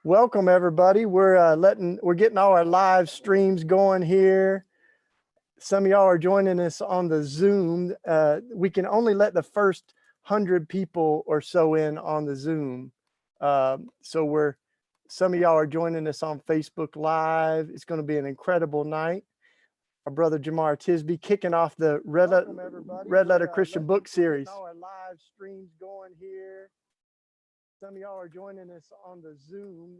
Welcome everybody. We're getting all our live streams going here. Some of y'all are joining us on the Zoom. We can only let the first 100 people or so in on the Zoom. Some of y'all are joining us on Facebook Live. It's going to be an incredible night. Our brother Jemar Tisby kicking off the Red Letter Christian book series. All our live streams going here. Some of y'all are joining us on the Zoom.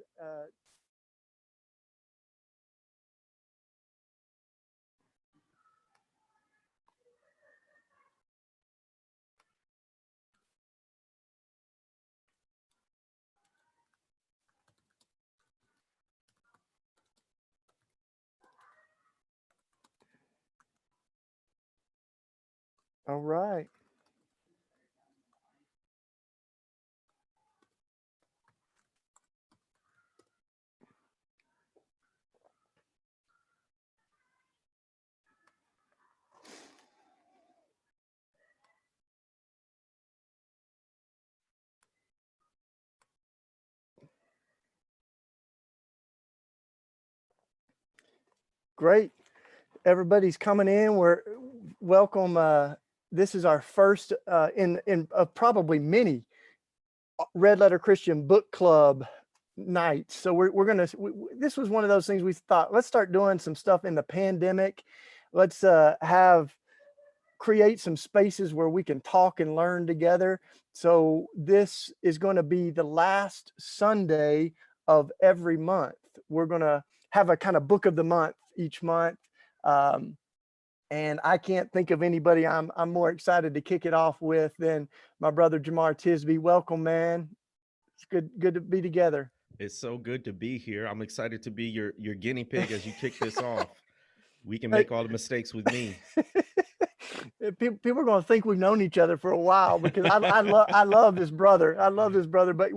All right. Great. Everybody's coming in. We're welcome. This is our first in probably many Red Letter Christian Book Club nights. So this was one of those things we thought, let's start doing some stuff in the pandemic. Let's create some spaces where we can talk and learn together. So this is going to be the last Sunday of every month. We're going to have a kind of book of the month each month. And I can't think of anybody I'm more excited to kick it off with than my brother Jemar Tisby. Welcome, man. It's good to be together. It's so good to be here. I'm excited to be your guinea pig as you kick this off. We can make all the mistakes with me. People are going to think we've known each other for a while because I love this brother. I love this brother. But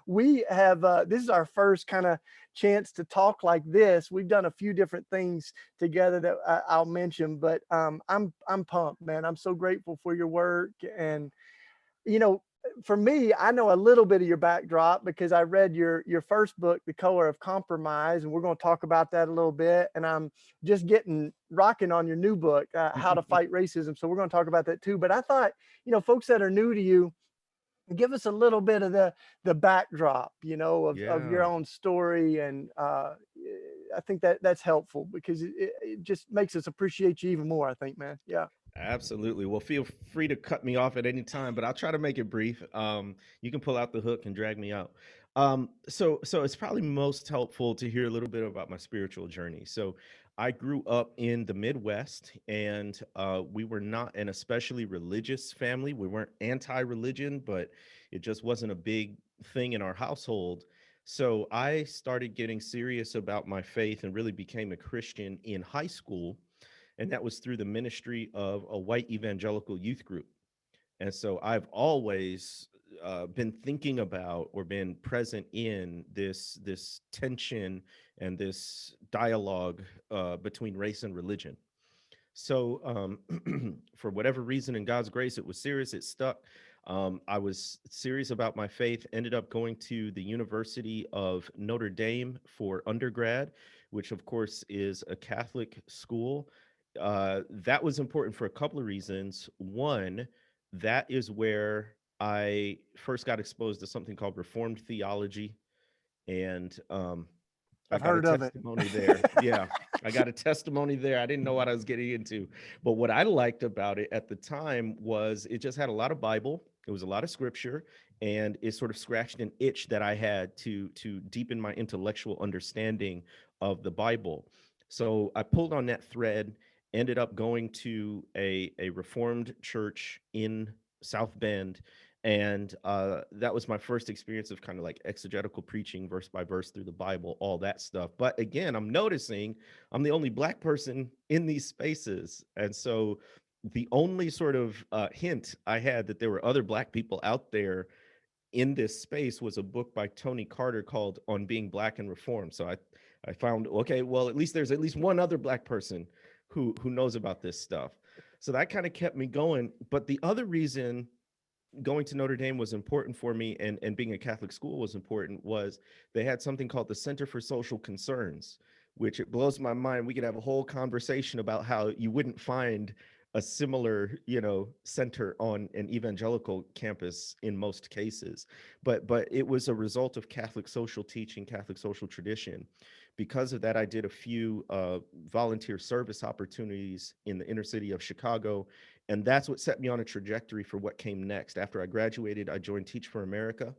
we have this is our first kind of chance to talk like this. We've done a few different things together that I'll mention, but I'm pumped, man. I'm so grateful for your work. And for me, I know a little bit of your backdrop because I read your first book, The Color of Compromise, and we're going to talk about that a little bit. And I'm just getting rocking on your new book, How to Fight Racism. So we're going to talk about that too. But I thought, folks that are new to you, give us a little bit of the backdrop, of your own story. And I think that's helpful because it just makes us appreciate you even more, I think, man. Yeah. Absolutely. Well, feel free to cut me off at any time, but I'll try to make it brief. You can pull out the hook and drag me out. So it's probably most helpful to hear a little bit about my spiritual journey. So I grew up in the Midwest, and we were not an especially religious family. We weren't anti-religion, but it just wasn't a big thing in our household. So I started getting serious about my faith and really became a Christian in high school, and that was through the ministry of a white evangelical youth group. And so I've always been thinking about or been present in this tension and this dialogue between race and religion. So for whatever reason, in God's grace, it was serious. It stuck. I was serious about my faith, ended up going to the University of Notre Dame for undergrad, which of course is a Catholic school. That was important for a couple of reasons. One, that is where I first got exposed to something called Reformed theology. And I I've got a heard of it. testimony there. Yeah, I got a testimony there. I didn't know what I was getting into. But what I liked about it at the time was it just had a lot of Bible. It was a lot of scripture, and it sort of scratched an itch that I had to deepen my intellectual understanding of the Bible. So I pulled on that thread, ended up going to a Reformed church in South Bend, and that was my first experience of kind of like exegetical preaching, verse by verse through the Bible, all that stuff. But again, I'm noticing I'm the only Black person in these spaces. And so the only sort of hint I had that there were other Black people out there in this space was a book by Tony Carter called On Being Black and Reformed. So I found, okay, well, at least there's at least one other Black person who knows about this stuff. So that kind of kept me going. But the other reason going to Notre Dame was important for me, and being a Catholic school was important, was they had something called the Center for Social Concerns, which it blows my mind. We could have a whole conversation about how you wouldn't find a similar, center on an evangelical campus in most cases. But it was a result of Catholic social teaching, Catholic social tradition. Because of that, I did a few volunteer service opportunities in the inner city of Chicago, and that's what set me on a trajectory for what came next. After I graduated, I joined Teach for America,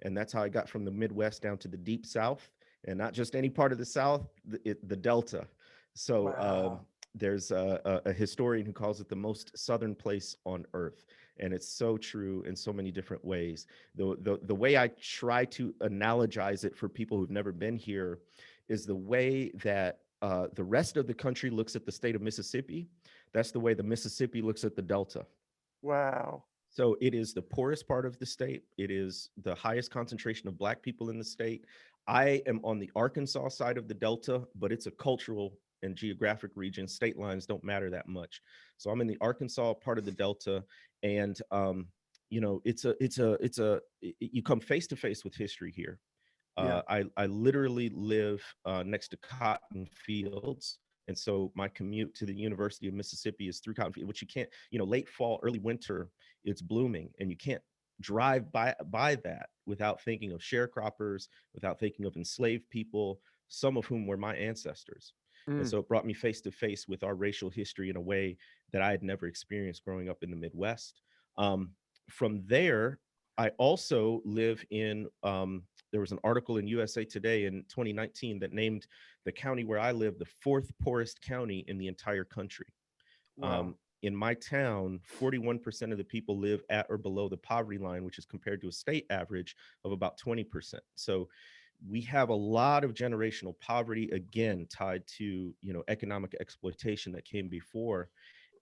and that's how I got from the Midwest down to the Deep South, and not just any part of the South, the Delta. So Wow. there's a historian who calls it the most southern place on earth, and it's so true in so many different ways. The way I try to analogize it for people who've never been here is the way that the rest of the country looks at the state of Mississippi. That's the way the Mississippi looks at the Delta. Wow. So it is the poorest part of the state. It is the highest concentration of Black people in the state. I am on the Arkansas side of the Delta, but it's a cultural and geographic region. State lines don't matter that much. So I'm in the Arkansas part of the Delta, and you come face to face with history here. Yeah. I literally live next to cotton fields. And so my commute to the University of Mississippi is through cotton field, which you can't, late fall, early winter, it's blooming. And you can't drive by that without thinking of sharecroppers, without thinking of enslaved people, some of whom were my ancestors. And Mm. so it brought me face to face with our racial history in a way that I had never experienced growing up in the Midwest. Um, from there, I also live in there was an article in USA Today in 2019 that named the county where I live the fourth poorest county in the entire country. Wow. In my town, 41% of the people live at or below the poverty line, which is compared to a state average of about 20%. So we have a lot of generational poverty, again, tied to, economic exploitation that came before.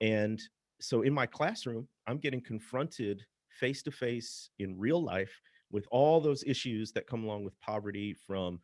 And so in my classroom, I'm getting confronted face to face in real life with all those issues that come along with poverty, from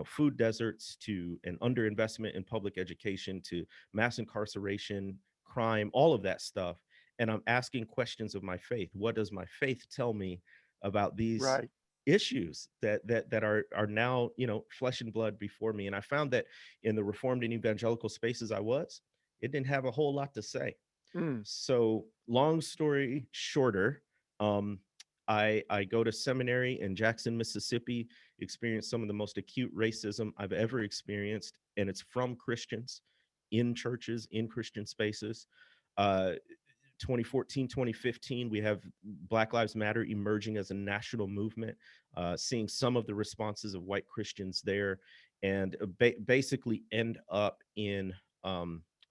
food deserts to an underinvestment in public education to mass incarceration, crime, all of that stuff. And I'm asking questions of my faith. What does my faith tell me about these Right. issues that are now, flesh and blood before me? And I found that in the Reformed and evangelical spaces I was, it didn't have a whole lot to say. Mm. So long story shorter, um, I go to seminary in Jackson, Mississippi, experience some of the most acute racism I've ever experienced, and it's from Christians in churches, in Christian spaces. Uh, 2014, 2015, we have Black Lives Matter emerging as a national movement, seeing some of the responses of white Christians there, and basically end up in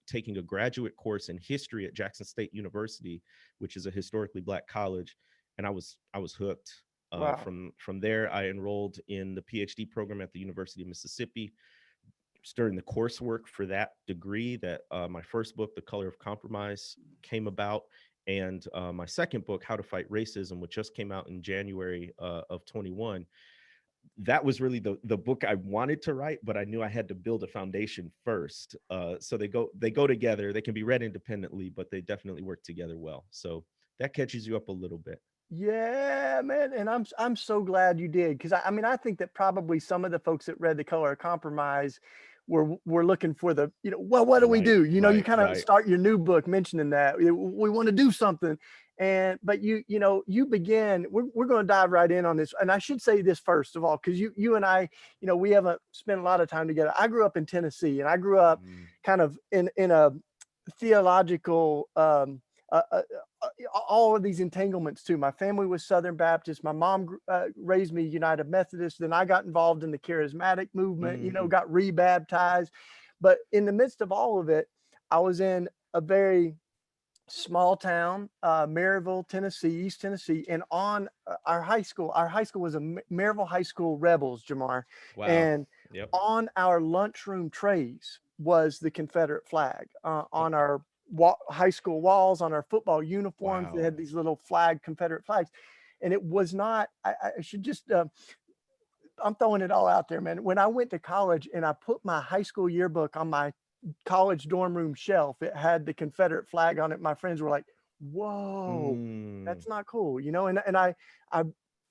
taking a graduate course in history at Jackson State University, which is a historically Black college, and I was hooked. Wow. From there, I enrolled in the PhD program at the University of Mississippi. It's during the coursework for that degree that my first book, The Color of Compromise, came about, and my second book, How to Fight Racism, which just came out in January of 21. That was really the book I wanted to write, but I knew I had to build a foundation first. So they go together. They can be read independently, but they definitely work together well. So that catches you up a little bit. Yeah, man, and I'm so glad you did, because I mean I think that probably some of the folks that read The Color of Compromise were looking for the, well, what do we Right, do? You right, kind of right. start your new book mentioning that we want to do something, and but you begin. We're going to dive right in on this, and I should say this first of all, because you and I, we haven't spent a lot of time together. I grew up in Tennessee, and I grew up Mm, kind of in a theological uh, uh, all of these entanglements too. My family was Southern Baptist. My mom raised me United Methodist. Then I got involved in the charismatic movement, mm, got rebaptized. But in the midst of all of it, I was in a very small town, Maryville, Tennessee, East Tennessee, and on our high school was a Maryville High School Rebels, Jamar, wow. and Yep. on our lunchroom trays was the Confederate flag. Oh, On our high school walls, on our football uniforms, they wow. had these little Confederate flags, and it was not. I should just. I'm throwing it all out there, man. When I went to college and I put my high school yearbook on my college dorm room shelf, it had the Confederate flag on it. My friends were like, whoa, Mm, that's not cool, and I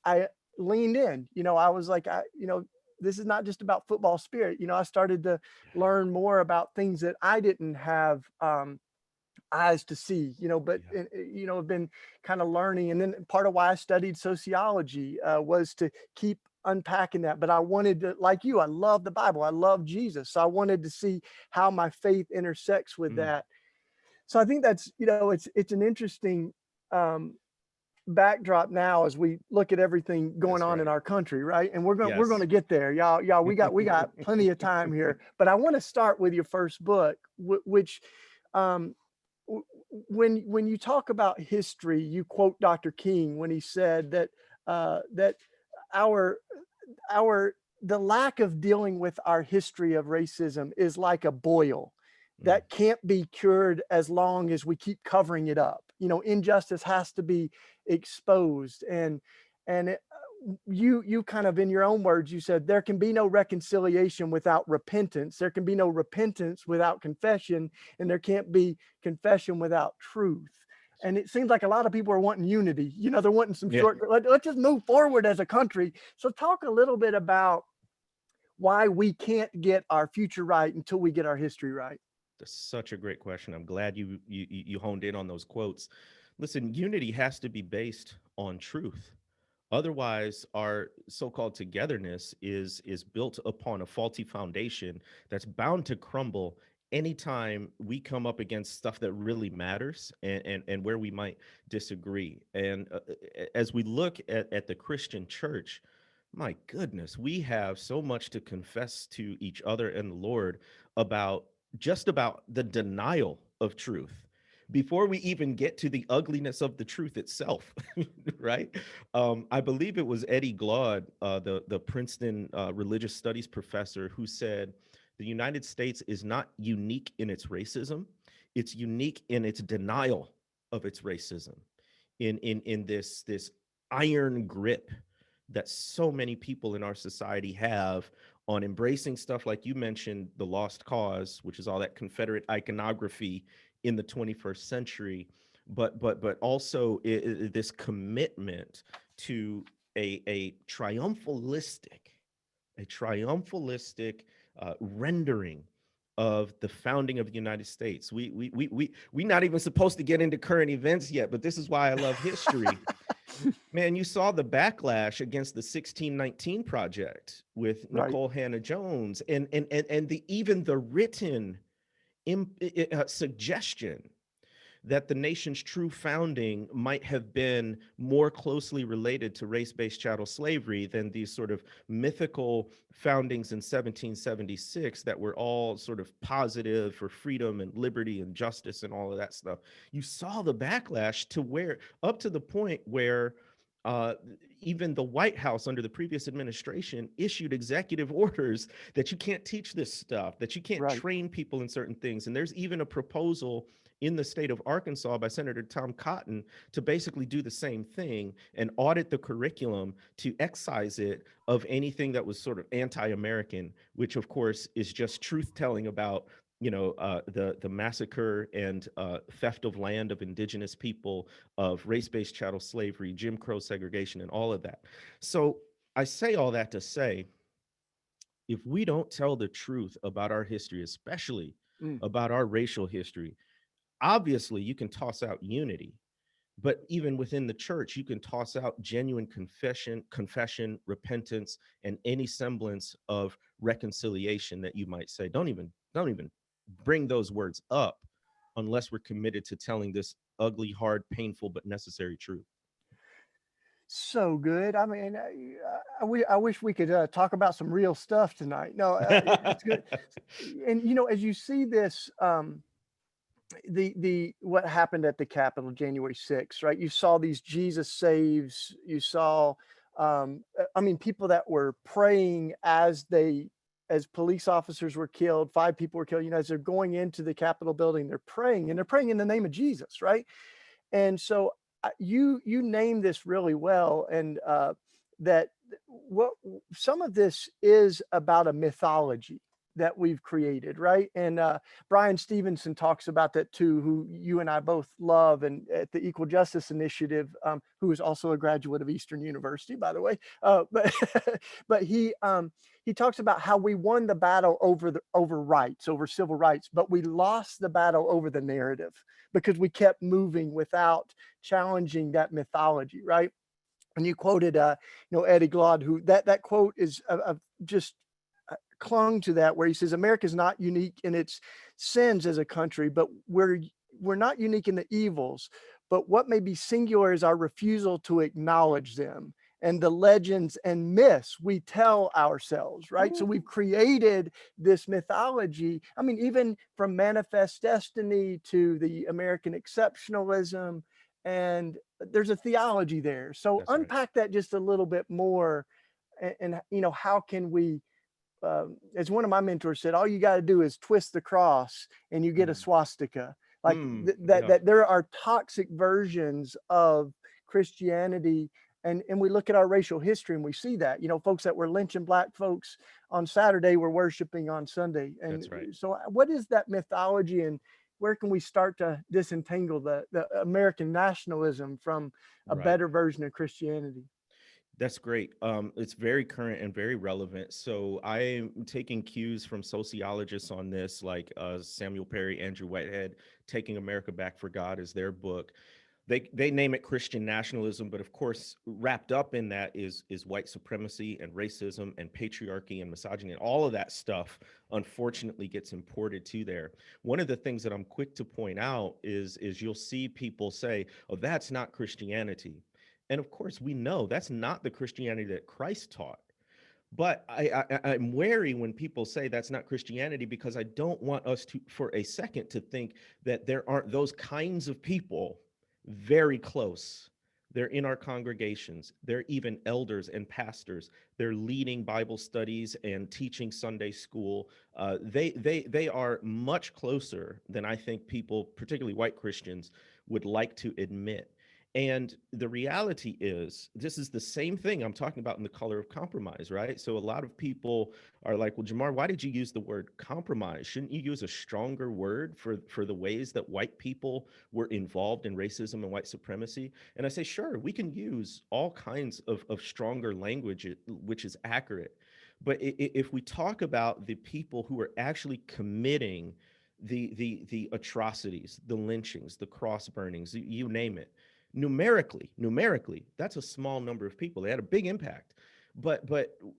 I leaned in, I was like, this is not just about football spirit. I started to learn more about things that I didn't have eyes to see, but yeah. have been kind of learning. And then part of why I studied sociology was to keep unpacking that. But I wanted to, like you, I love the Bible, I love Jesus, so I wanted to see how my faith intersects with Mm, that. So I think that's, it's an interesting um, backdrop now as we look at everything going that's on in right. our country, right? And we're going Yes. to get there, y'all. We got plenty of time here, but I want to start with your first book, which um, when you talk about history, you quote Dr. King when he said that our our the lack of dealing with our history of racism is like a boil Mm, that can't be cured as long as we keep covering it up. Injustice has to be exposed, and you kind of, in your own words, you said there can be no reconciliation without repentance, there can be no repentance without confession, and there can't be confession without truth. And it seems like a lot of people are wanting unity. They're wanting some yeah. let's just move forward as a country. So talk a little bit about why we can't get our future right until we get our history right. That's such a great question. I'm glad you honed in on those quotes. Listen, unity has to be based on truth. Otherwise, our so-called togetherness is built upon a faulty foundation that's bound to crumble anytime we come up against stuff that really matters, and where we might disagree. And as we look at the Christian church, my goodness, we have so much to confess to each other and the Lord about, just about the denial of truth before we even get to the ugliness of the truth itself. Right. I believe it was Eddie Glaude, the Princeton religious studies professor, who said the United States is not unique in its racism; it's unique in its denial of its racism. In this iron grip that so many people in our society have on embracing stuff like you mentioned, the lost cause, which is all that Confederate iconography in the 21st century, but also this commitment to a triumphalistic rendering of the founding of the United States. We not even supposed to get into current events yet, but this is why I love history. Man, you saw the backlash against the 1619 project with Right. Nicole Hannah Jones, and the even the written suggestion that the nation's true founding might have been more closely related to race-based chattel slavery than these sort of mythical foundings in 1776 that were all sort of positive for freedom and liberty and justice and all of that stuff. You saw the backlash to where, up to the point where uh, even the White House under the previous administration issued executive orders that you can't teach this stuff, that you can't Right. train people in certain things. And there's even a proposal in the state of Arkansas by Senator Tom Cotton to basically do the same thing and audit the curriculum to excise it of anything that was sort of anti-American, which of course is just truth telling about the massacre and theft of land of indigenous people, of race-based chattel slavery, Jim Crow segregation, and all of that. So I say all that to say, if we don't tell the truth about our history, especially Mm. about our racial history, obviously you can toss out unity, but even within the church you can toss out genuine confession, repentance, and any semblance of reconciliation that you might say. Don't even bring those words up unless we're committed to telling this ugly, hard, painful, but necessary truth. So good. I mean, I wish we could talk about some real stuff tonight. No, it's good. And as you see this, the what happened at the Capitol January 6th, right? You saw these Jesus saves. You saw, I mean, people that were praying as police officers were killed. 5 people were killed. As they're going into the Capitol building, they're praying, and they're praying in the name of Jesus, right? And so you name this really well, and that what some of this is about a mythology that we've created, right? And Brian Stevenson talks about that too, who you and I both love, and at the Equal Justice Initiative, who is also a graduate of Eastern University, by the way. But but he talks about how we won the battle over rights, over civil rights, but we lost the battle over the narrative because we kept moving without challenging that mythology, right? And you quoted, Eddie Glaude, who that quote is just clung to that, where he says, America is not unique in its sins as a country, but we're not unique in the evils. But what may be singular is our refusal to acknowledge them and the legends and myths we tell ourselves, right? So we've created this mythology. I mean, even from Manifest Destiny to the American exceptionalism, and there's a theology there. So That's right. unpack that just a little bit more, and how can we, as one of my mentors said, all you got to do is twist the cross and you get a Mm. swastika. Like that, Yeah. that there are toxic versions of Christianity. And we look at our racial history and we see that, folks that were lynching black folks on Saturday were worshiping on Sunday. And That's right. so what is that mythology, and where can we start to disentangle the American nationalism from a Right. better version of Christianity? That's great. It's very current and very relevant. So I'm taking cues from sociologists on this, like Samuel Perry, Andrew Whitehead. Taking America Back for God is their book. They name it Christian nationalism, but of course, wrapped up in that is white supremacy and racism and patriarchy and misogyny, and all of that stuff. Unfortunately, gets imported to there. One of the things that I'm quick to point out is you'll see people say, "Oh, that's not Christianity," and of course, we know that's not the Christianity that Christ taught. But I'm wary when people say that's not Christianity, because I don't want us to, for a second, to think that there aren't those kinds of people very close. They're in our congregations. They're even elders and pastors. They're leading Bible studies and teaching Sunday school. They are much closer than I think people, particularly white Christians, would like to admit. And the reality is, this is the same thing I'm talking about in the color of compromise, right? So a lot of people are like, well, Jemar, why did you use the word compromise? Shouldn't you use a stronger word for the ways that white people were involved in racism and white supremacy? And I say, sure, we can use all kinds of stronger language, which is accurate. But if we talk about the people who are actually committing the atrocities, the lynchings, the cross burnings, you name it, numerically, that's a small number of people. They had a big impact. But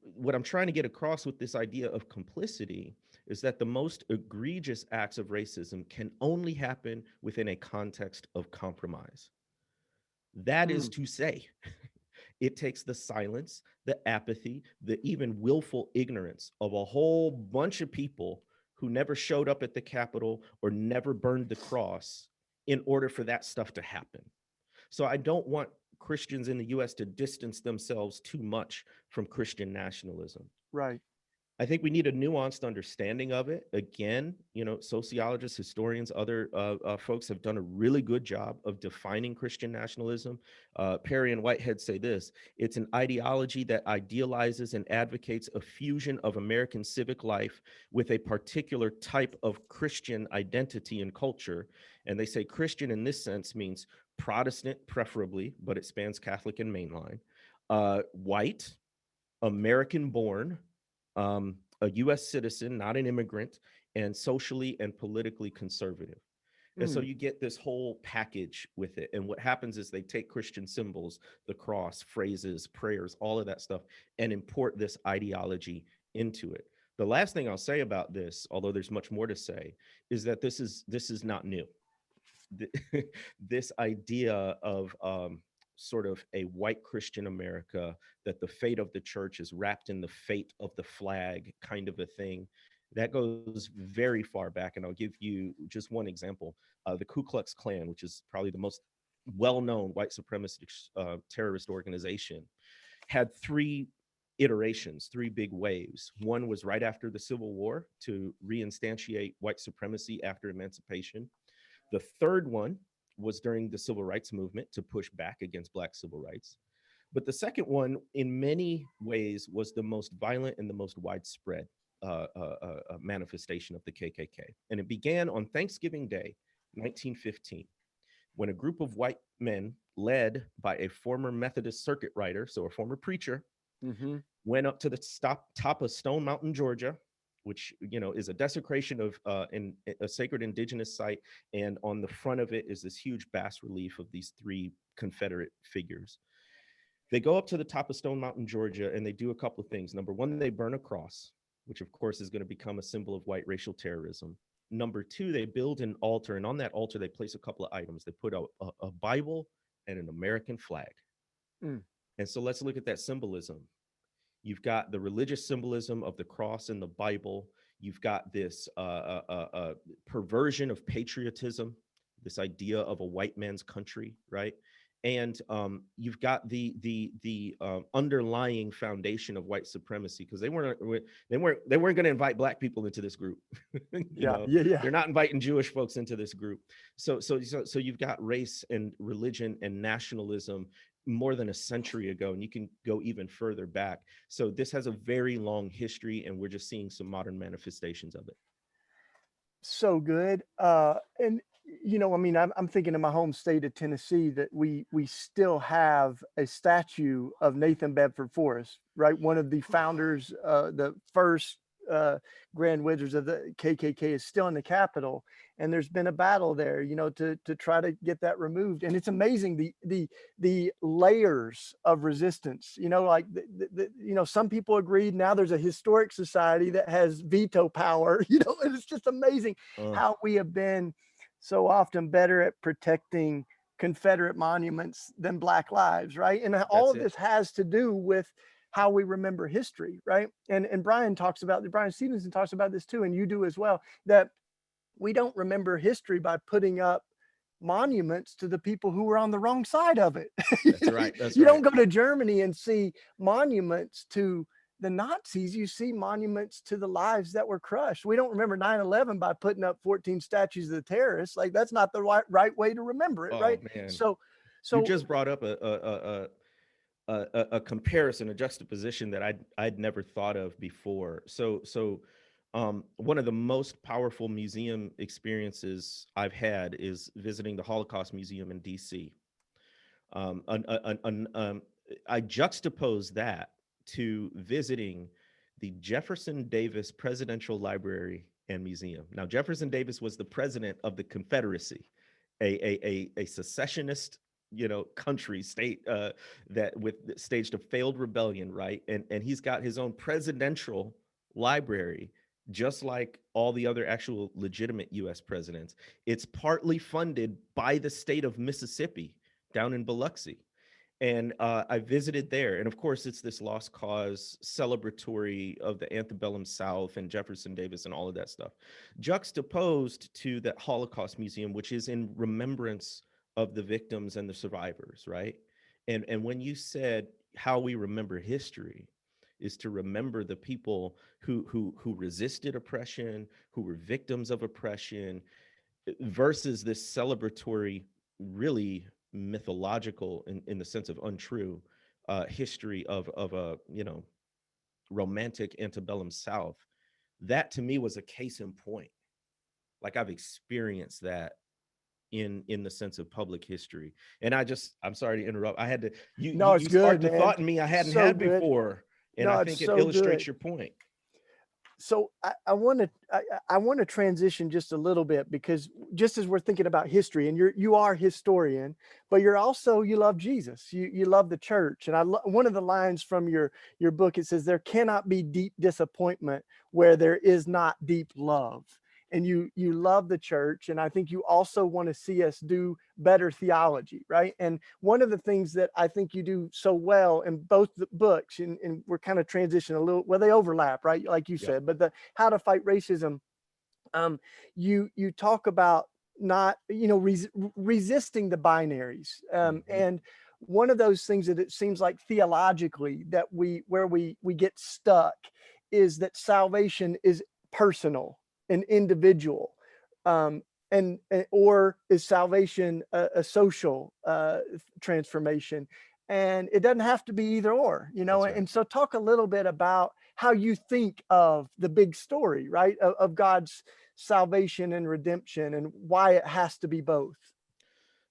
what I'm trying to get across with this idea of complicity is that the most egregious acts of racism can only happen within a context of compromise. That is Mm, to say, it takes the silence, the apathy, the even willful ignorance of a whole bunch of people who never showed up at the Capitol or never burned the cross in order for that stuff to happen. So I don't want Christians in the US to distance themselves too much from Christian nationalism. right. I think we need a nuanced understanding of it. Again, sociologists, historians, other folks have done a really good job of defining Christian nationalism. Perry and Whitehead say this: it's an ideology that idealizes and advocates a fusion of American civic life with a particular type of Christian identity and culture. And they say Christian in this sense means Protestant, preferably, but it spans Catholic and mainline, white, American born, a US citizen, not an immigrant, and socially and politically conservative. And so Mm, you get this whole package with it. And what happens is they take Christian symbols, the cross, phrases, prayers, all of that stuff, and import this ideology into it. The last thing I'll say about this, although there's much more to say, is that this is not new. This idea of sort of a white Christian America, that the fate of the church is wrapped in the fate of the flag, kind of a thing, that goes very far back. And I'll give you just one example. The Ku Klux Klan, which is probably the most well-known white supremacist terrorist organization, had three iterations, three big waves. One was right after the Civil War to reinstantiate white supremacy after emancipation. The third one was during the civil rights movement to push back against Black civil rights. But the second one, in many ways, was the most violent and the most widespread. manifestation of the KKK. And it began on Thanksgiving Day, 1915, when a group of white men, led by a former Methodist circuit rider, so a former preacher, went up to the top of Stone Mountain, Georgia, which is a desecration of in a sacred indigenous site, and on the front of it is this huge bas relief of these three Confederate figures. They go up to the top of Stone Mountain, Georgia, and they do a couple of things. Number one, they burn a cross, which of course is going to become a symbol of white racial terrorism. Number two, they build an altar, and on that altar, they place a couple of items. They put a Bible and an American flag. Mm. And so let's look at that symbolism. You've got the religious symbolism of the cross and the Bible. You've got this perversion of patriotism, this idea of a white man's country, right? And you've got the underlying foundation of white supremacy, because they weren't going to invite black people into this group. Yeah. They're not inviting Jewish folks into this group. So you've got race and religion and nationalism more than a century ago, and you can go even further back. So this has a very long history, and we're just seeing some modern manifestations of it. So good. And I mean, I'm thinking in my home state of Tennessee that we still have a statue of Nathan Bedford Forrest, right? One of the founders, the first Grand Wizards of the KKK, is still in the Capitol, and there's been a battle there, to try to get that removed. And it's amazing the layers of resistance. Like some people agreed. Now there's a historic society that has veto power. And it's just amazing how we have been so often better at protecting Confederate monuments than Black lives, right? And all of this has to do with how we remember history, right? And Brian Stevenson talks about this too, and you do as well, that we don't remember history by putting up monuments to the people who were on the wrong side of it. That's right. You don't go to Germany and see monuments to the Nazis. You see monuments to the lives that were crushed. We don't remember 9/11 by putting up 14 statues of the terrorists. Like, that's not the right way to remember it, right? Man. So you just brought up a comparison, a juxtaposition that I'd never thought of before. So one of the most powerful museum experiences I've had is visiting the Holocaust Museum in DC. I juxtapose that to visiting the Jefferson Davis Presidential Library and Museum. Now, Jefferson Davis was the president of the Confederacy, a secessionist country state that staged a failed rebellion, right? And he's got his own presidential library, just like all the other actual legitimate US presidents. It's partly funded by the state of Mississippi down in Biloxi. And I visited there. And of course, it's this lost cause celebratory of the antebellum South and Jefferson Davis and all of that stuff, juxtaposed to that Holocaust Museum, which is in remembrance of the victims and the survivors, right? And when you said how we remember history is to remember the people who resisted oppression, who were victims of oppression, versus this celebratory, really mythological in the sense of untrue history of a romantic antebellum South. That to me was a case in point. Like, I've experienced that in the sense of public history. And I'm sorry to interrupt. I had to you sparked a thought in me I hadn't had before, and I think it illustrates your point. So I want to transition just a little bit, because just as we're thinking about history, and you are a historian, but you love Jesus, you love the church. And one of the lines from your book, it says, there cannot be deep disappointment where there is not deep love. And you love the church, and I think you also want to see us do better theology, right? And one of the things that I think you do so well in both the books, and we're kind of transitioning a little, well, they overlap, right? Like you said, but the How to Fight Racism, you talk about not, resisting the binaries, and one of those things that it seems like theologically that where we get stuck is that salvation is personal and individual, or is salvation a social transformation? and it doesn't have to be either or, you know. That's right. And so talk a little bit about how you think of the big story, right, of God's salvation and redemption, and why it has to be both.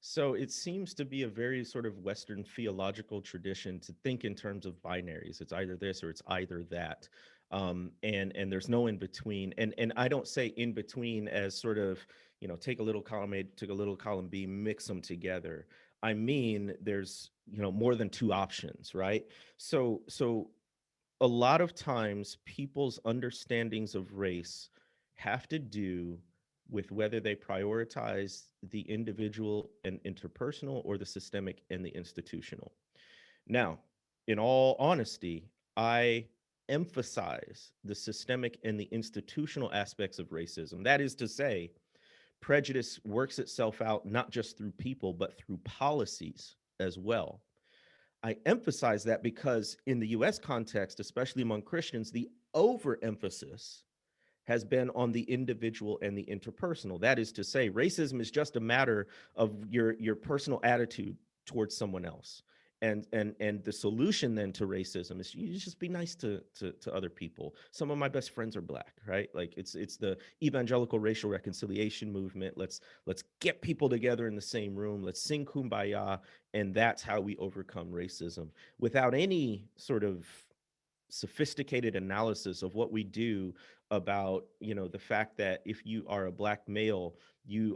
So it seems to be a very sort of Western theological tradition to think in terms of binaries. It's either this or it's either that. And there's no in between. And I don't say in between as sort of, take a little column A, take a little column B, mix them together. I mean, there's, more than two options, right? So a lot of times people's understandings of race have to do with whether they prioritize the individual and interpersonal or the systemic and the institutional. Now, in all honesty, I emphasize the systemic and the institutional aspects of racism. That is to say, prejudice works itself out not just through people, but through policies as well. I emphasize that because in the US context, especially among Christians, the overemphasis has been on the individual and the interpersonal. That is to say, racism is just a matter of your personal attitude towards someone else. And the solution then to racism is you just be nice to other people. Some of my best friends are black, right? Like it's the evangelical racial reconciliation movement. Let's get people together in the same room. Let's sing kumbaya, and that's how we overcome racism without any sort of sophisticated analysis of what we do about the fact that if you are a black male, you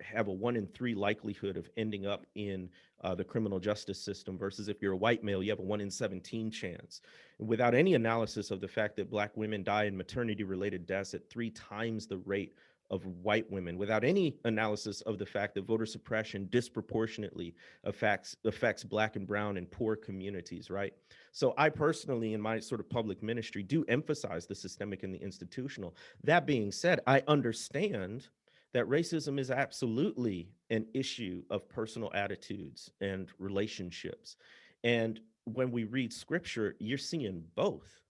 have a 1 in 3 likelihood of ending up in the criminal justice system, versus if you're a white male, you have a 1 in 17 chance. Without any analysis of the fact that black women die in maternity related deaths at 3 times the rate of white women, without any analysis of the fact that voter suppression disproportionately affects black and brown and poor communities, right? So I personally, in my sort of public ministry, do emphasize the systemic and the institutional. That being said, I understand that racism is absolutely an issue of personal attitudes and relationships. And when we read scripture, you're seeing both.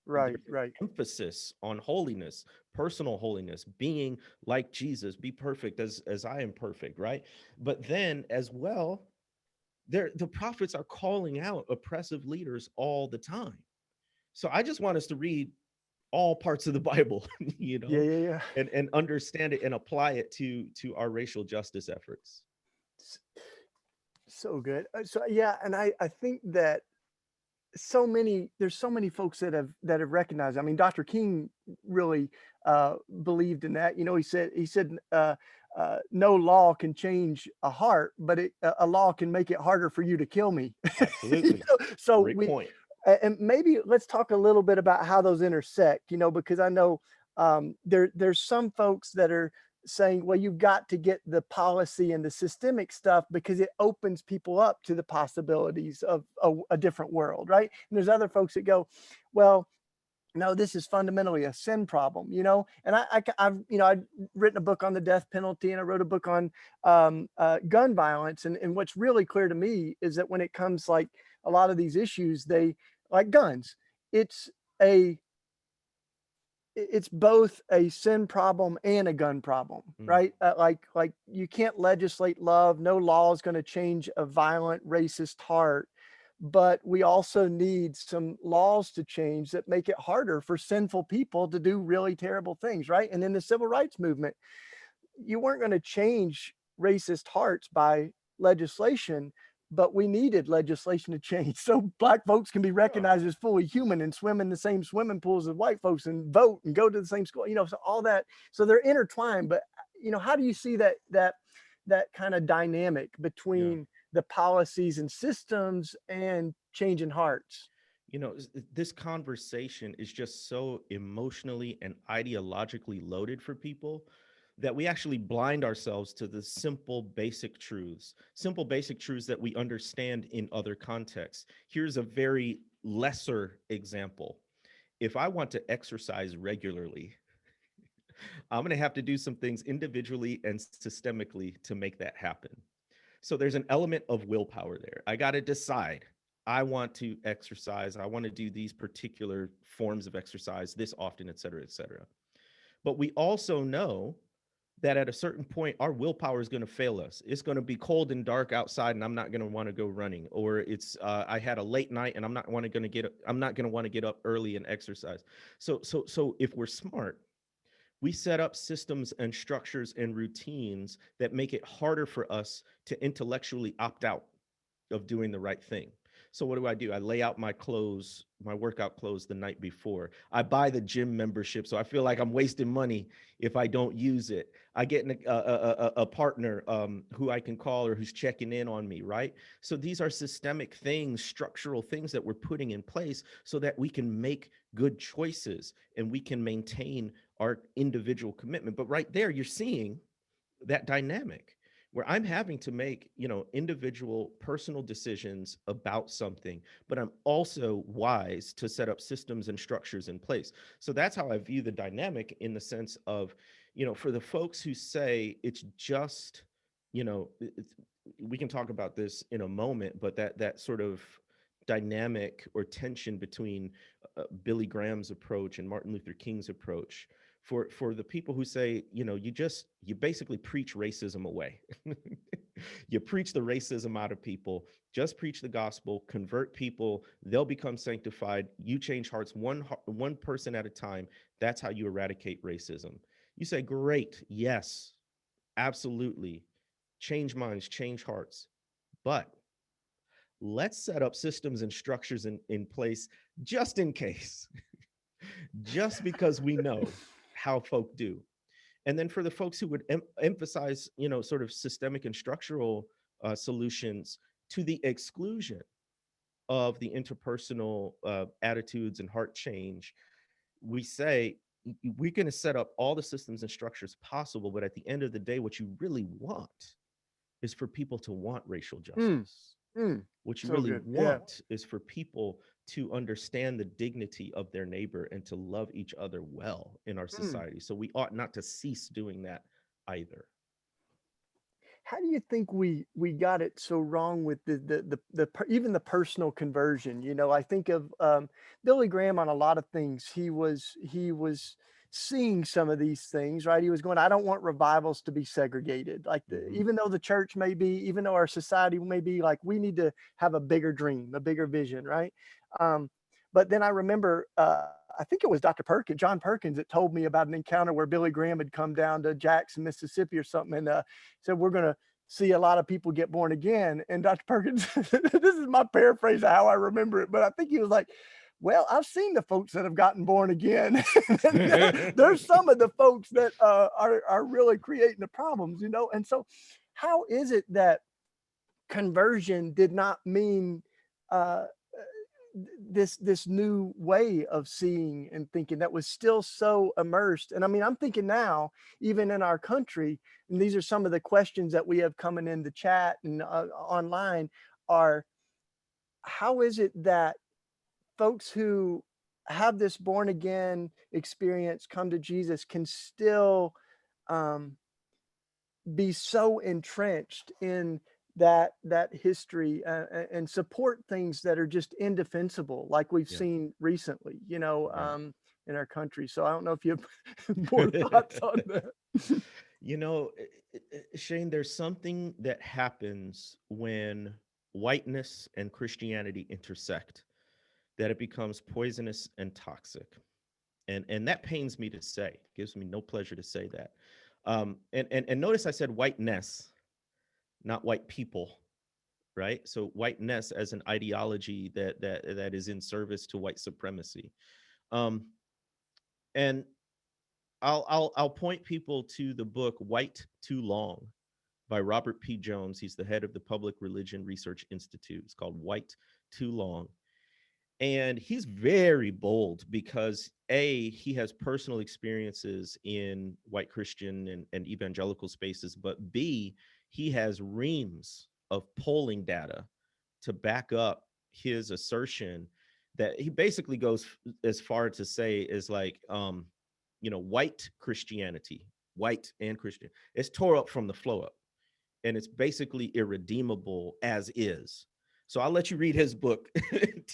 Right, There's right. emphasis on holiness, personal holiness, being like Jesus, be perfect as I am perfect, right? But then as well, the prophets are calling out oppressive leaders all the time. So I just want us to read all parts of the Bible, Yeah, yeah, yeah. and understand it and apply it to our racial justice efforts. S- So good. So yeah, and I think that there's so many folks that have recognized. I mean, Dr. King really believed in that. You know, he said no law can change a heart, but a law can make it harder for you to kill me. You Absolutely. know? So Great point. and maybe let's talk a little bit about how those intersect. You know, because I know there's some folks that are saying, well, you've got to get the policy and the systemic stuff because it opens people up to the possibilities of a different world, right? And there's other folks that go, well, no, this is fundamentally a sin problem, you know. And I've I've written a book on the death penalty, and I wrote a book on gun violence, and what's really clear to me is that when it comes like a lot of these issues, they like guns, it's a it's both a sin problem and a gun problem, Mm. right? Like you can't legislate love. No law is going to change a violent, racist heart. But we also need some laws to change that make it harder for sinful people to do really terrible things, right? And in the civil rights movement, you weren't going to change racist hearts by legislation, but we needed legislation to change so black folks can be Oh, recognized as fully human and swim in the same swimming pools as white folks and vote and go to the same school, you know, so all that. So they're intertwined. But you know, how do you see that kind of dynamic yeah. between the policies and systems and changing hearts? This conversation is just so emotionally and ideologically loaded for people that we actually blind ourselves to the simple basic truths that we understand in other contexts. Here's a very lesser example. If I want to exercise regularly, I'm going to have to do some things individually and systemically to make that happen. So there's an element of willpower there. I got to decide. I want to exercise. I want to do these particular forms of exercise this often, et cetera, et cetera. But we also know that at a certain point our willpower is going to fail us. It's going to be cold and dark outside and I'm not going to want to go running, or it's I had a late night and I'm not going to want to get up early and exercise. So if we're smart, we set up systems and structures and routines that make it harder for us to intellectually opt out of doing the right thing. So what do? I lay out my clothes, my workout clothes the night before. I buy the gym membership, so I feel like I'm wasting money if I don't use it. I get a partner who I can call or who's checking in on me, right? So these are systemic things, structural things that we're putting in place so that we can make good choices and we can maintain our individual commitment. But right there, you're seeing that dynamic where I'm having to make, individual personal decisions about something, but I'm also wise to set up systems and structures in place. So that's how I view the dynamic, in the sense of, for the folks who say it's just, we can talk about this in a moment, but that sort of dynamic or tension between Billy Graham's approach and Martin Luther King's approach, for the people who say, you basically preach racism away. You preach the racism out of people. Just preach the gospel, convert people, they'll become sanctified. You change hearts one person at a time. That's how you eradicate racism. You say, great, yes, absolutely, change minds, change hearts, but let's set up systems and structures in place, just in case, just because we know how folk do. And then for the folks who would emphasize, sort of systemic and structural solutions to the exclusion of the interpersonal attitudes and heart change, we say we're going to set up all the systems and structures possible, but at the end of the day, what you really want is for people to want racial Mm, justice. mm, What you so really good. Yeah. want is for people to understand the dignity of their neighbor and to love each other well in our Mm. society. So we ought not to cease doing that either. How do you think we got it so wrong with even the personal conversion? I think of Billy Graham on a lot of things. He was seeing some of these things, right? He was going, I don't want revivals to be segregated. Like Mm-hmm. even though the church may be, even though our society may be, like we need to have a bigger dream, a bigger vision, right? Um, but then I remember, I think it was Dr. Perkins, John Perkins, that told me about an encounter where Billy Graham had come down to Jackson, Mississippi, or something, and said, we're going to see a lot of people get born again. And Dr. Perkins, this is my paraphrase of how I remember it, but I think he was like, well, I've seen the folks that have gotten born again. There's some of the folks that are really creating the problems, And so, how is it that conversion did not mean uh, this new way of seeing and thinking that was still so immersed? And I mean, I'm thinking now, even in our country, and these are some of the questions that we have coming in the chat and online, are how is it that folks who have this born again experience, come to Jesus, can still um, be so entrenched in that history, and support things that are just indefensible, like we've Yeah. seen recently, Yeah. in our country. So I don't know if you have more thoughts on that. You know, Shane, there's something that happens when whiteness and Christianity intersect, that it becomes poisonous and toxic. And that pains me to say, gives me no pleasure to say that. And notice I said whiteness, not white people, right? So whiteness as an ideology that is in service to white supremacy. Um, and I'll point people to the book White Too Long by Robert P. Jones. He's the head of the Public Religion Research Institute. It's called White Too Long. And he's very bold because he has personal experiences in white Christian and evangelical spaces, but he has reams of polling data to back up his assertion, that he basically goes as far to say is like, white Christianity, white and Christian, it's tore up from the flow up, and it's basically irredeemable as is. So I'll let you read his book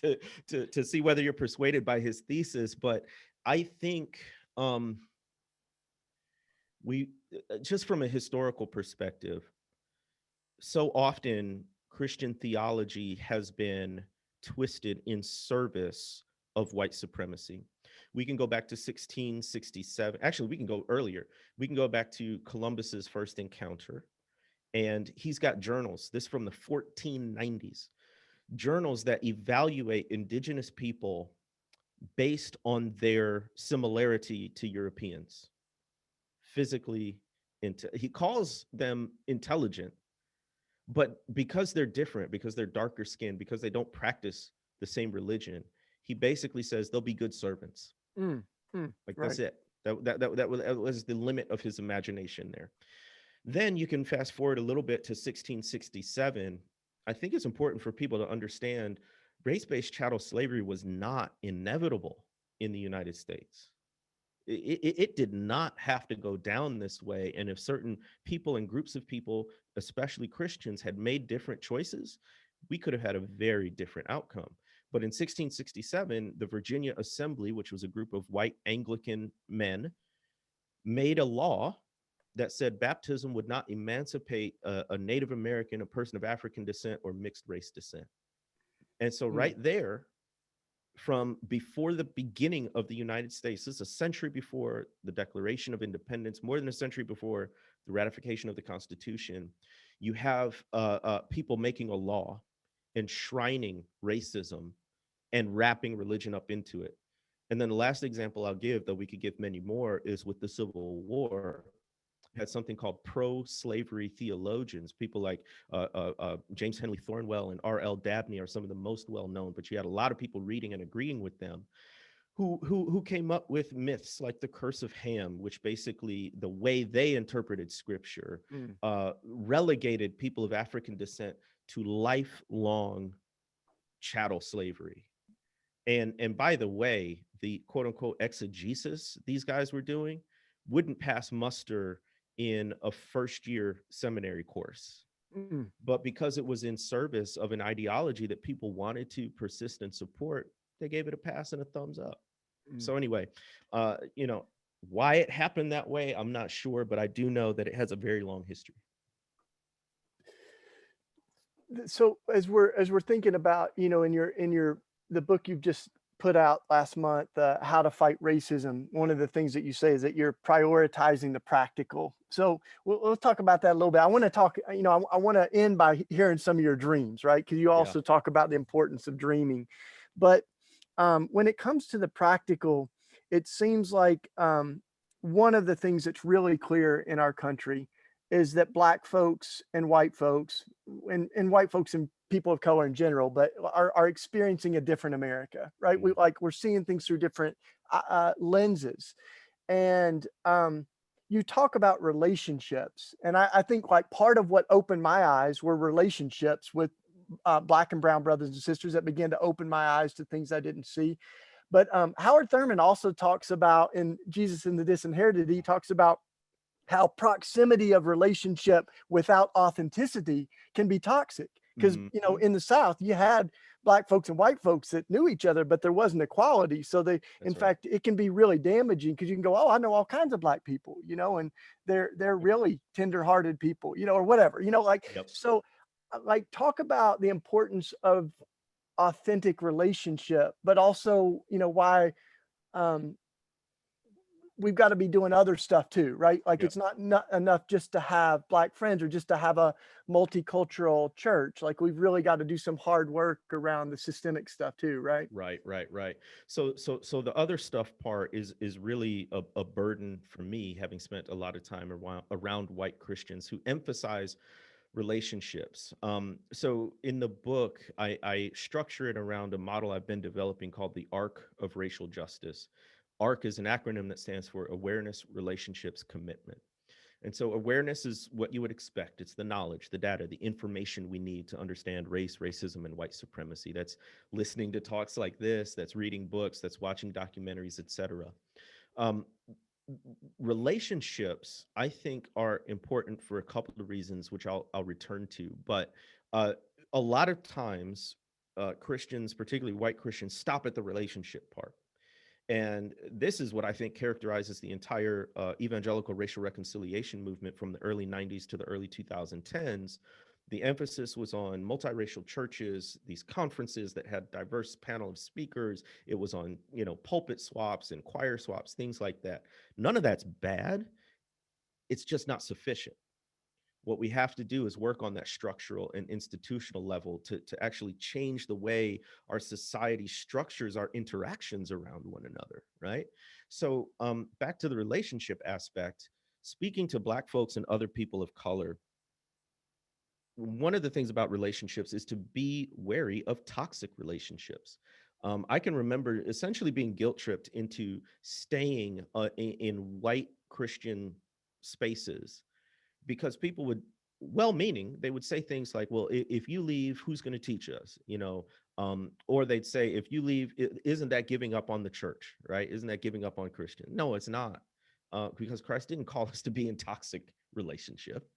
to see whether you're persuaded by his thesis. But I think We just from a historical perspective, so often Christian theology has been twisted in service of white supremacy. We can go back to 1667. Actually, we can go earlier. We can go back to Columbus's first encounter, and he's got journals, this from the 1490s, journals that evaluate indigenous people based on their similarity to Europeans, physically. He calls them intelligent, but because they're different, because they're darker skinned, because they don't practice the same religion, he basically says they'll be good servants. Mm, Like that's right. it. That was the limit of his imagination there. Then you can fast forward a little bit to 1667. I think it's important for people to understand race-based chattel slavery was not inevitable in the United States. It did not have to go down this way. And if certain people and groups of people, especially Christians, had made different choices, we could have had a very different outcome. But in 1667, the Virginia Assembly, which was a group of white Anglican men, made a law that said baptism would not emancipate a Native American, a person of African descent, or mixed race descent. And so, Mm, right there, from before the beginning of the United States, this is a century before the Declaration of Independence, more than a century before the ratification of the Constitution, you have people making a law enshrining racism and wrapping religion up into it. And then the last example I'll give, though we could give many more, is with the Civil War. Had something called pro-slavery theologians. People like James Henry Thornwell and R.L. Dabney are some of the most well-known, but you had a lot of people reading and agreeing with them who came up with myths like the curse of Ham, which basically the way they interpreted scripture mm, relegated people of African descent to lifelong chattel slavery. And by the way, the quote unquote exegesis these guys were doing wouldn't pass muster in a first year seminary course. mm, But because it was in service of an ideology that people wanted to persist and support, they gave it a pass and a thumbs up. mm. So anyway, you know, why it happened that way, I'm not sure, but I do know that it has a very long history. So as we're thinking about, in your the book you've just put out last month, How to Fight Racism, one of the things that you say is that you're prioritizing the practical. So we'll talk about that a little bit. I want to talk, I want to end by hearing some of your dreams, right? Because you Yeah. also talk about the importance of dreaming. But when it comes to the practical, it seems like one of the things that's really clear in our country is that Black folks and white folks, and white folks and people of color in general, but are experiencing a different America, right? Mm. We're seeing things through different lenses. And you talk about relationships, and I think like part of what opened my eyes were relationships with Black and brown brothers and sisters that began to open my eyes to things I didn't see. But Howard Thurman also talks about in Jesus and the Disinherited, he talks about how proximity of relationship without authenticity can be toxic. Because, Mm-hmm. in the South, you had Black folks and white folks that knew each other, but there wasn't equality. So in That's right. fact, it can be really damaging because you can go, oh, I know all kinds of Black people, and they're Yep. really tenderhearted people, or whatever, Yep. so like talk about the importance of authentic relationship, but also, why um, we've got to be doing other stuff too, right? Like Yep. it's not enough just to have Black friends or just to have a multicultural church. Like we've really got to do some hard work around the systemic stuff too, right? Right, right, right. So the other stuff part is really a burden for me, having spent a lot of time around white Christians who emphasize relationships. So in the book, I structure it around a model I've been developing called the Arc of Racial Justice. ARC is an acronym that stands for Awareness, Relationships, Commitment. And so awareness is what you would expect. It's the knowledge, the data, the information we need to understand race, racism, and white supremacy. That's listening to talks like this, that's reading books, that's watching documentaries, etc. Um, Relationships, I think, are important for a couple of reasons, which I'll return to. But uh, a lot of times, Christians, particularly white Christians, stop at the relationship part And this is what I think characterizes the entire evangelical racial reconciliation movement from the early 90s to the early 2010s. The emphasis was on multiracial churches, these conferences that had diverse panel of speakers. It was on, pulpit swaps and choir swaps, things like that. None of that's bad. It's just not sufficient. What we have to do is work on that structural and institutional level to actually change the way our society structures our interactions around one another, right? So back to the relationship aspect, speaking to Black folks and other people of color, one of the things about relationships is to be wary of toxic relationships. I can remember essentially being guilt tripped into staying in white Christian spaces because people would, well-meaning, they would say things like, well, if you leave, who's going to teach us, or they'd say, if you leave, isn't that giving up on the church, right? Isn't that giving up on Christian? No, it's not, because Christ didn't call us to be in toxic relationship.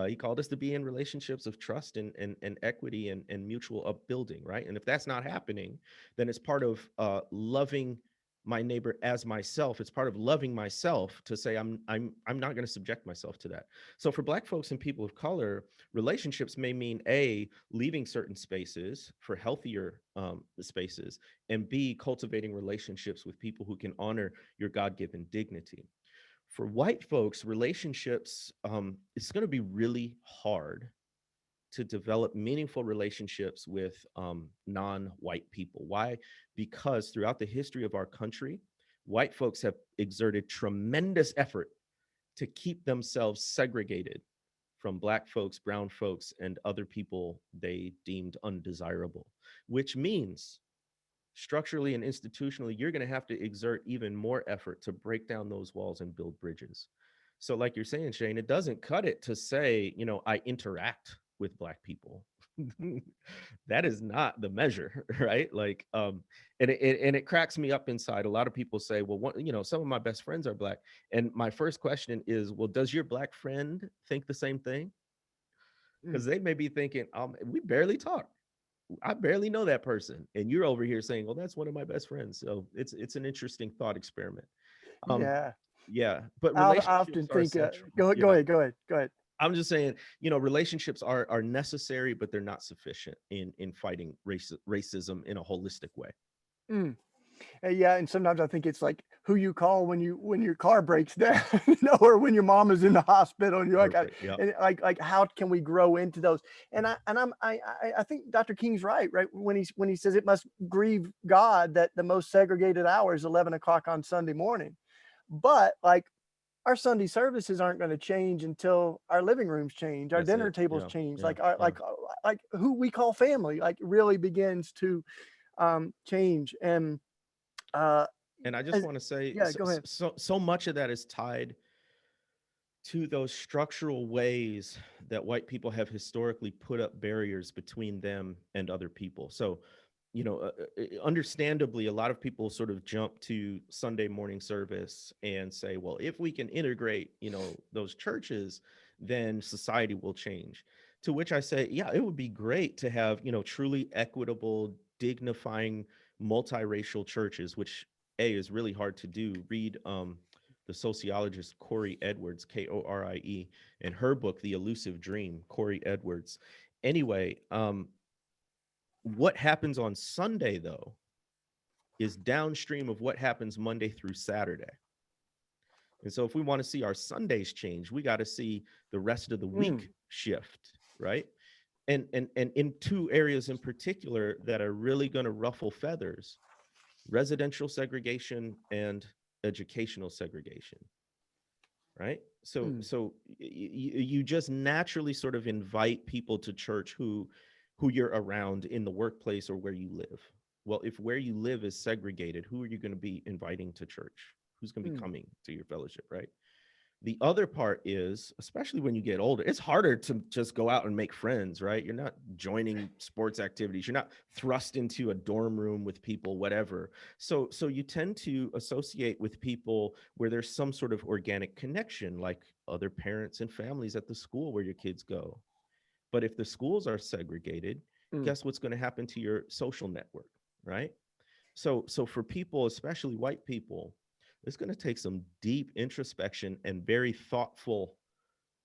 He called us to be in relationships of trust and equity and mutual upbuilding, right? And if that's not happening, then it's part of loving my neighbor as myself. It's part of loving myself to say I'm not going to subject myself to that. So for Black folks and people of color, relationships may mean A, leaving certain spaces for healthier spaces, and B, cultivating relationships with people who can honor your God-given dignity. For white folks, relationships, it's going to be really hard to develop meaningful relationships with non-white people. Why? Because throughout the history of our country, white folks have exerted tremendous effort to keep themselves segregated from Black folks, brown folks, and other people they deemed undesirable, which means structurally and institutionally, you're going to have to exert even more effort to break down those walls and build bridges. So, like you're saying, Shane, it doesn't cut it to say, I interact with Black people. That is not the measure, right? Like, and it cracks me up inside. A lot of people say, well, some of my best friends are Black, and my first question is, well, does your Black friend think the same thing? Because Mm. they may be thinking, we barely talk. I barely know that person, and you're over here saying, "Well, that's one of my best friends." So it's an interesting thought experiment. Um, Yeah. yeah, but I often relationships are think, essential. go Yeah, ahead, go ahead, go ahead. I'm just saying, relationships are necessary, but they're not sufficient in fighting racism in a holistic way. Mm. Yeah, and sometimes I think it's like who you call when your car breaks down, or when your mom is in the hospital, and you're like, Perfect. Yeah. and like how can we grow into those? And I think Dr. King's right when he says it must grieve God that the most segregated hour is 11 o'clock on Sunday morning, but like our Sunday services aren't going to change until our living rooms change, our That's dinner it. tables Yeah. change, Yeah. like our Yeah. like who we call family, like really begins to change. And uh, And I just as, want to say, yeah, go ahead. so much of that is tied to those structural ways that white people have historically put up barriers between them and other people. So, understandably, a lot of people sort of jump to Sunday morning service and say, well, if we can integrate, those churches, then society will change. To which I say, yeah, it would be great to have, truly equitable, dignifying, multiracial churches, which is really hard to do. Read the sociologist Corey Edwards, Korie, in her book, The Elusive Dream, Corey Edwards. Anyway, what happens on Sunday, though, is downstream of what happens Monday through Saturday. And so if we want to see our Sundays change, we got to see the rest of the Mm, week shift, right? And in two areas in particular that are really going to ruffle feathers: residential segregation and educational segregation. Right? So mm, so you just naturally sort of invite people to church who you're around in the workplace or where you live. Well, if where you live is segregated, who are you going to be inviting to church? Who's going to be mm, coming to your fellowship, right? The other part is, especially when you get older, it's harder to just go out and make friends, right? You're not joining sports activities. You're not thrust into a dorm room with people, whatever. So you tend to associate with people where there's some sort of organic connection, like other parents and families at the school where your kids go. But if the schools are segregated, mm, guess what's going to happen to your social network, right? So for people, especially white people, it's going to take some deep introspection and very thoughtful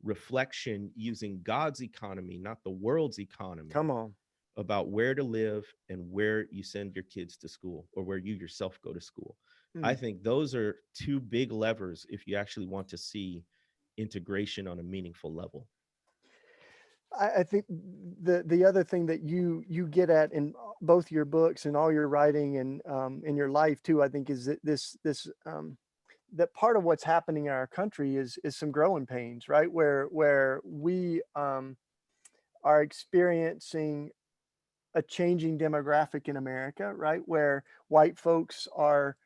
reflection using God's economy, not the world's economy, Come on. about where to live and where you send your kids to school or where you yourself go to school. I Mm. think those are two big levers if you actually want to see integration on a meaningful level. I think the other thing that you get at in both your books and all your writing and in your life too, I think, is that that part of what's happening in our country is some growing pains, right? Where we are experiencing a changing demographic in America, right? Where white folks are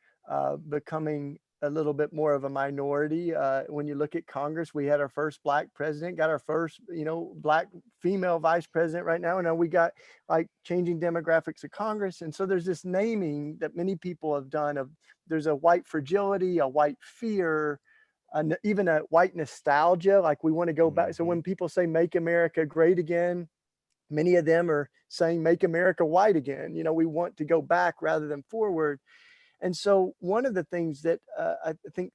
becoming a little bit more of a minority. When you look at Congress, we had our first black president, got our first, black female vice president right now. And now we got like changing demographics of Congress. And so there's this naming that many people have done of there's a white fragility, a white fear, even a white nostalgia. Like we want to go back. So Hmm. when people say make America great again, many of them are saying make America white again. We want to go back rather than forward. And so one of the things that I think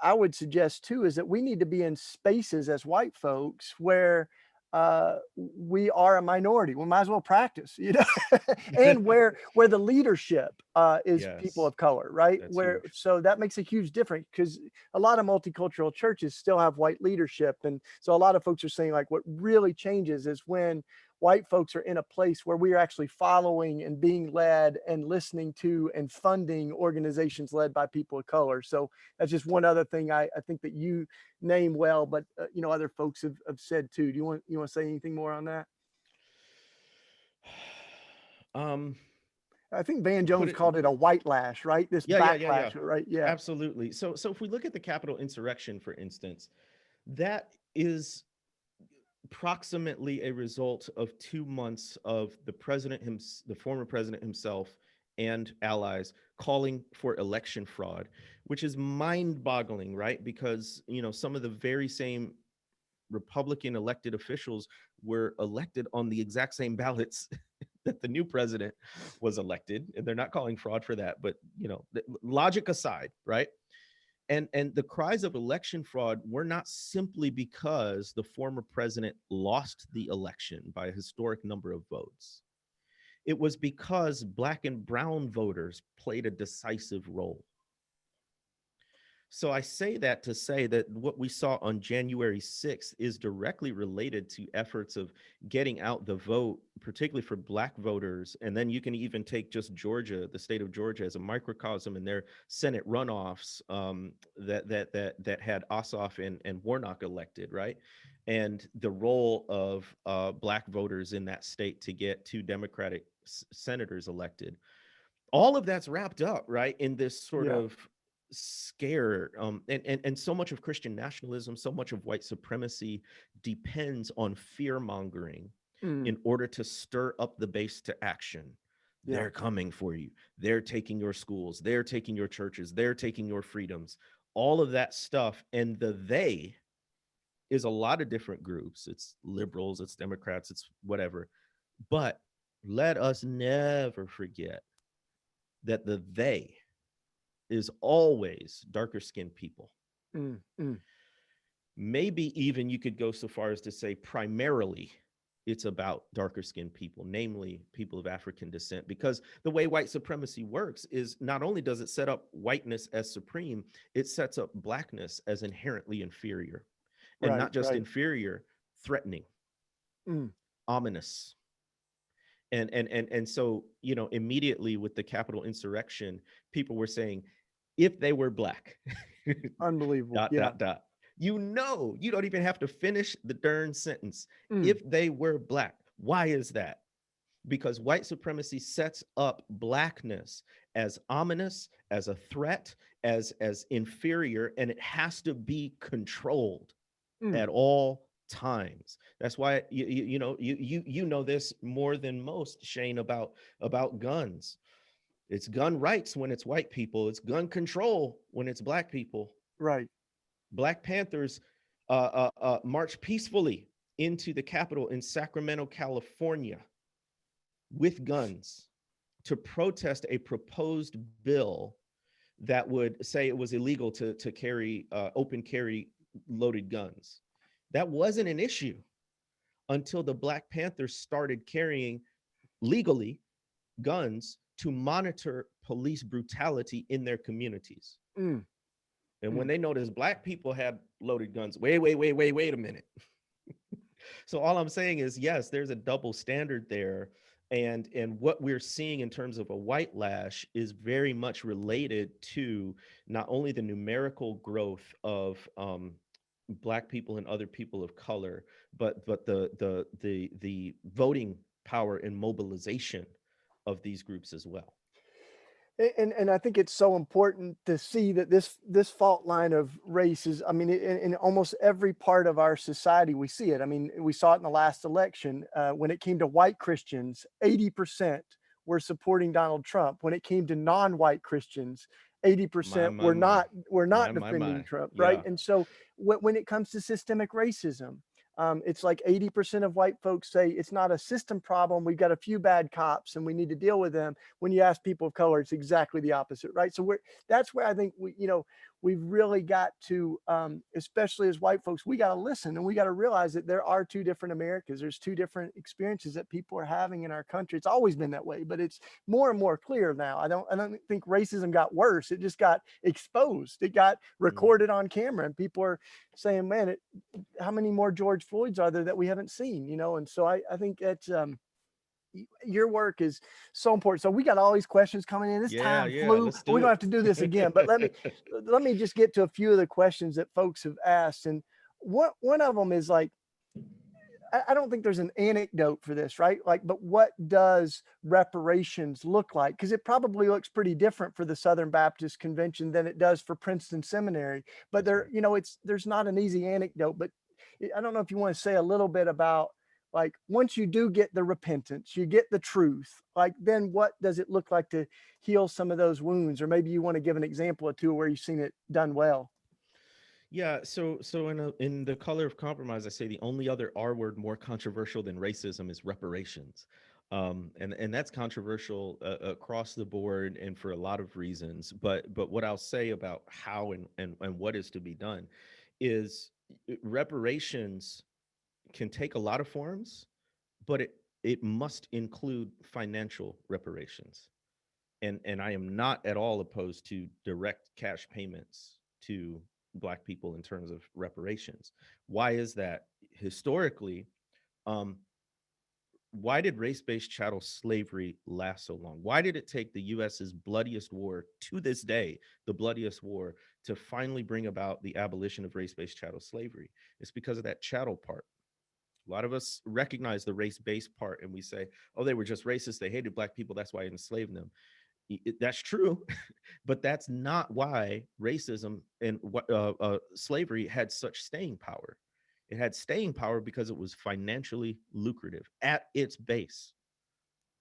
I would suggest too is that we need to be in spaces as white folks where we are a minority. We might as well practice, and where the leadership is people Yes, of color, right? that's Where huge. so that makes a huge difference because a lot of multicultural churches still have white leadership, and so a lot of folks are saying like what really changes is when white folks are in a place where we are actually following and being led and listening to and funding organizations led by people of color. So that's just one other thing I think that you name well, but other folks have said too. Do you want to say anything more on that? um, I think Van to put Jones it, called it a white lash, right? This yeah, backlash, right? Yeah. absolutely. So if we look at the Capitol insurrection, for instance, that is approximately a result of 2 months of the former president himself, and allies calling for election fraud, which is mind-boggling, right? Because some of the very same Republican elected officials were elected on the exact same ballots that the new president was elected, and they're not calling fraud for that. But logic aside, right? And the cries of election fraud were not simply because the former president lost the election by a historic number of votes. It was because black and brown voters played a decisive role. So I say that to say that what we saw on January 6th is directly related to efforts of getting out the vote, particularly for black voters. And then you can even take just Georgia, the state of Georgia, as a microcosm in their Senate runoffs, that had Ossoff and Warnock elected, right? And the role of black voters in that state to get two Democratic senators elected. All of that's wrapped up, right, in this sort Yeah. of scare, and so much of Christian nationalism, so much of white supremacy depends on fear mongering Mm, in order to stir up the base to action. yeah. They're coming for you, they're taking your schools, they're taking your churches, they're taking your freedoms, all of that stuff. And the they is a lot of different groups. It's liberals, it's Democrats, it's whatever. But let us never forget that the they is always darker skinned people. Mm, mm, Maybe even you could go so far as to say primarily it's about darker skinned people, namely people of African descent, because the way white supremacy works is not only does it set up whiteness as supreme, it sets up blackness as inherently inferior, and right. not just Right. inferior, threatening, Mm, ominous. And so immediately with the Capitol insurrection, people were saying if they were black, unbelievable. dot Yeah. dot dot, you don't even have to finish the darn sentence. Mm, If they were black, why is that? Because white supremacy sets up blackness as ominous, as a threat, as inferior, and it has to be controlled mm, at all times. That's why you know this more than most, Shane, about guns. It's gun rights when it's white people. It's gun control when it's black people. right. Black Panthers marched peacefully into the Capitol in Sacramento, California, with guns to protest a proposed bill that would say it was illegal to carry open carry loaded guns. That wasn't an issue until the Black Panthers started carrying legally guns to monitor police brutality in their communities. Mm, And when mm. they noticed Black people had loaded guns, wait a minute. So all I'm saying is, yes, there's a double standard there. And what we're seeing in terms of a white lash is very much related to not only the numerical growth of Black people and other people of color, but the voting power and mobilization of these groups as well. And I think it's so important to see that this fault line of race is, I mean, in almost every part of our society, we see it. I mean, we saw it in the last election when it came to white Christians, 80% were supporting Donald Trump. When it came to non-white Christians, 80% My, were my. not defending My. Trump, right? Yeah. And so when it comes to systemic racism, it's like 80% of white folks say it's not a system problem. We've got a few bad cops and we need to deal with them. When you ask people of color, it's exactly the opposite, right? So that's where I think we've really got to, especially as white folks, we got to listen and we got to realize that there are two different Americas. There's two different experiences that people are having in our country. It's always been that way, but it's more and more clear now. I don't think racism got worse. It just got exposed. It got Mm. recorded on camera, and people are saying, "Man, how many more George Floyds are there that we haven't seen?" And so I think that's your work is so important. So we got all these questions coming in. This Yeah, time yeah, flew. let's We're do gonna have to do this again, but let me just get to a few of the questions that folks have asked. And one of them is like, I don't think there's an anecdote for this, right? Like, but what does reparations look like? Because it probably looks pretty different for the Southern Baptist Convention than it does for Princeton Seminary. But That's right. there's not an easy anecdote. But I don't know if you want to say a little bit about, like, once you do get the repentance, you get the truth, like, then what does it look like to heal some of those wounds? Or maybe you want to give an example or two where you've seen it done well. Yeah, so in the color of compromise, I say the only other R word more controversial than racism is reparations, and that's controversial across the board and for a lot of reasons. But what I'll say about how and what is to be done is reparations can take a lot of forms, but it must include financial reparations. And I am not at all opposed to direct cash payments to Black people in terms of reparations. Why is that? Historically, um, why did race-based chattel slavery last so long? Why did it take the US's bloodiest war to this day, the bloodiest war, to finally bring about the abolition of race-based chattel slavery? It's because of that chattel part. A lot of us recognize the race-based part and we say, oh, they were just racist. They hated Black people. That's why I enslaved them. That's true, but that's not why racism and slavery had such staying power. It had staying power because it was financially lucrative at its base.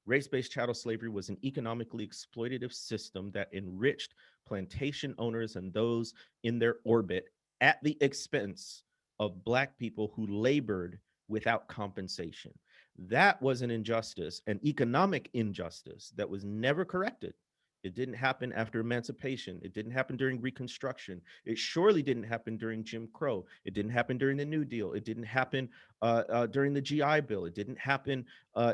Race based chattel slavery was an economically exploitative system that enriched plantation owners and those in their orbit at the expense of Black people who labored without compensation. That was an injustice, an economic injustice that was never corrected. It didn't happen after emancipation. It didn't happen during Reconstruction. It surely didn't happen during Jim Crow. It didn't happen during the New Deal. It didn't happen during the GI Bill. It didn't happen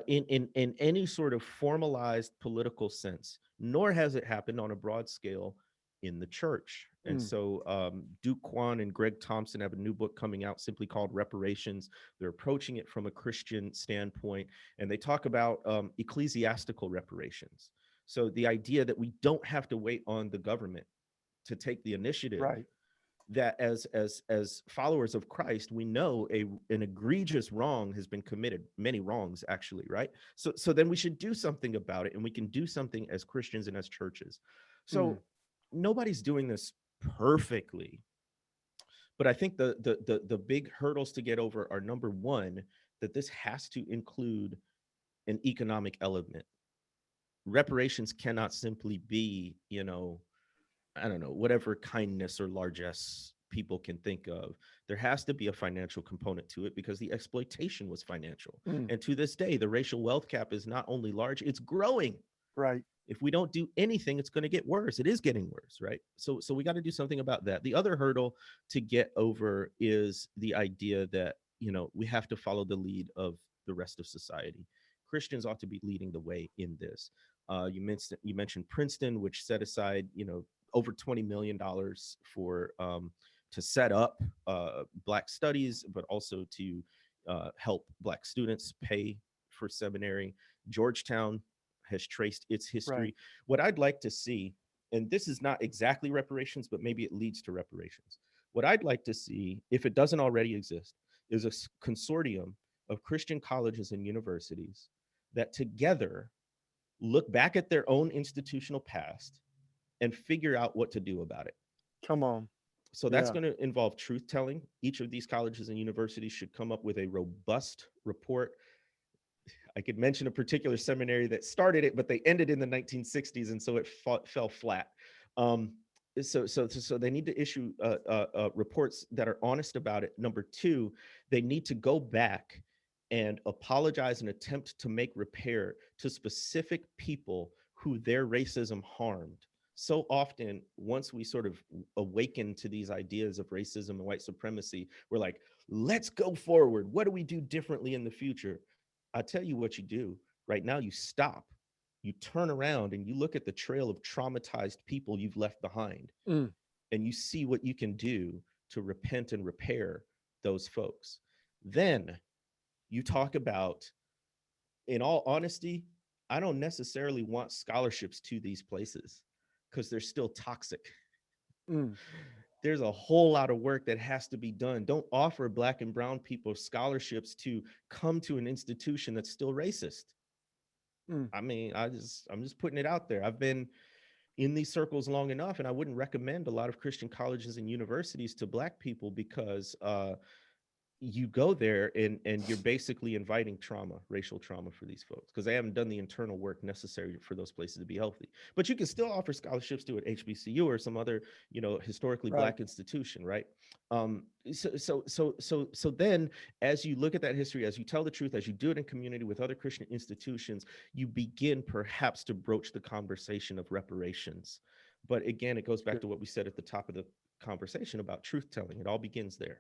in any sort of formalized political sense, nor has it happened on a broad scale in the church. And Mm, so Duke Kwan and Greg Thompson have a new book coming out simply called Reparations. They're approaching it from a Christian standpoint, and they talk about ecclesiastical reparations. So the idea that we don't have to wait on the government to take the initiative, right. that as followers of Christ, we know an egregious wrong has been committed, many wrongs actually, right? So then we should do something about it, and we can do something as Christians and as churches. Mm, So nobody's doing this perfectly, but I think the big hurdles to get over are, number one, that this has to include an economic element. Reparations cannot simply be, I don't know, whatever kindness or largesse people can think of. There has to be a financial component to it because the exploitation was financial. mm, And to this day, the racial wealth gap is not only large, it's growing. Right. If we don't do anything, it's going to get worse. It is getting worse, right? So we got to do something about that. The other hurdle to get over is the idea that, we have to follow the lead of the rest of society. Christians ought to be leading the way in this. You mentioned Princeton, which set aside, over $20 million for to set up Black studies, but also to help Black students pay for seminary. Georgetown has traced its Right. history. What I'd like to see, and this is not exactly reparations, but maybe it leads to reparations. What I'd like to see, if it doesn't already exist, is a consortium of Christian colleges and universities that together look back at their own institutional past and figure out what to do about it. Come on. So that's Yeah. going to involve truth telling. Each of these colleges and universities should come up with a robust report. I could mention a particular seminary that started it, but they ended in the 1960s, and so it fell flat. Um, so they need to issue reports that are honest about it. Number two, they need to go back and apologize and attempt to make repair to specific people who their racism harmed. So often, once we sort of awaken to these ideas of racism and white supremacy, we're like, let's go forward. What do we do differently in the future? I'll tell you what you do. Right now, you stop, you turn around, and you look at the trail of traumatized people you've left behind, Mm. and you see what you can do to repent and repair those folks. Then you talk about, in all honesty, I don't necessarily want scholarships to these places because they're still toxic. Mm. There's a whole lot of work that has to be done. Don't offer Black and brown people scholarships to come to an institution that's still racist. Mm. I mean, I'm just putting it out there. I've been in these circles long enough, and I wouldn't recommend a lot of Christian colleges and universities to Black people because you go there and you're basically inviting trauma, racial trauma for these folks because they haven't done the internal work necessary for those places to be healthy. But you can still offer scholarships to an HBCU or some other, historically Right. Black institution, right? So then, as you look at that history, as you tell the truth, as you do it in community with other Christian institutions, you begin perhaps to broach the conversation of reparations. But again, it goes back Good. to what we said at the top of the conversation about truth telling. It all begins there.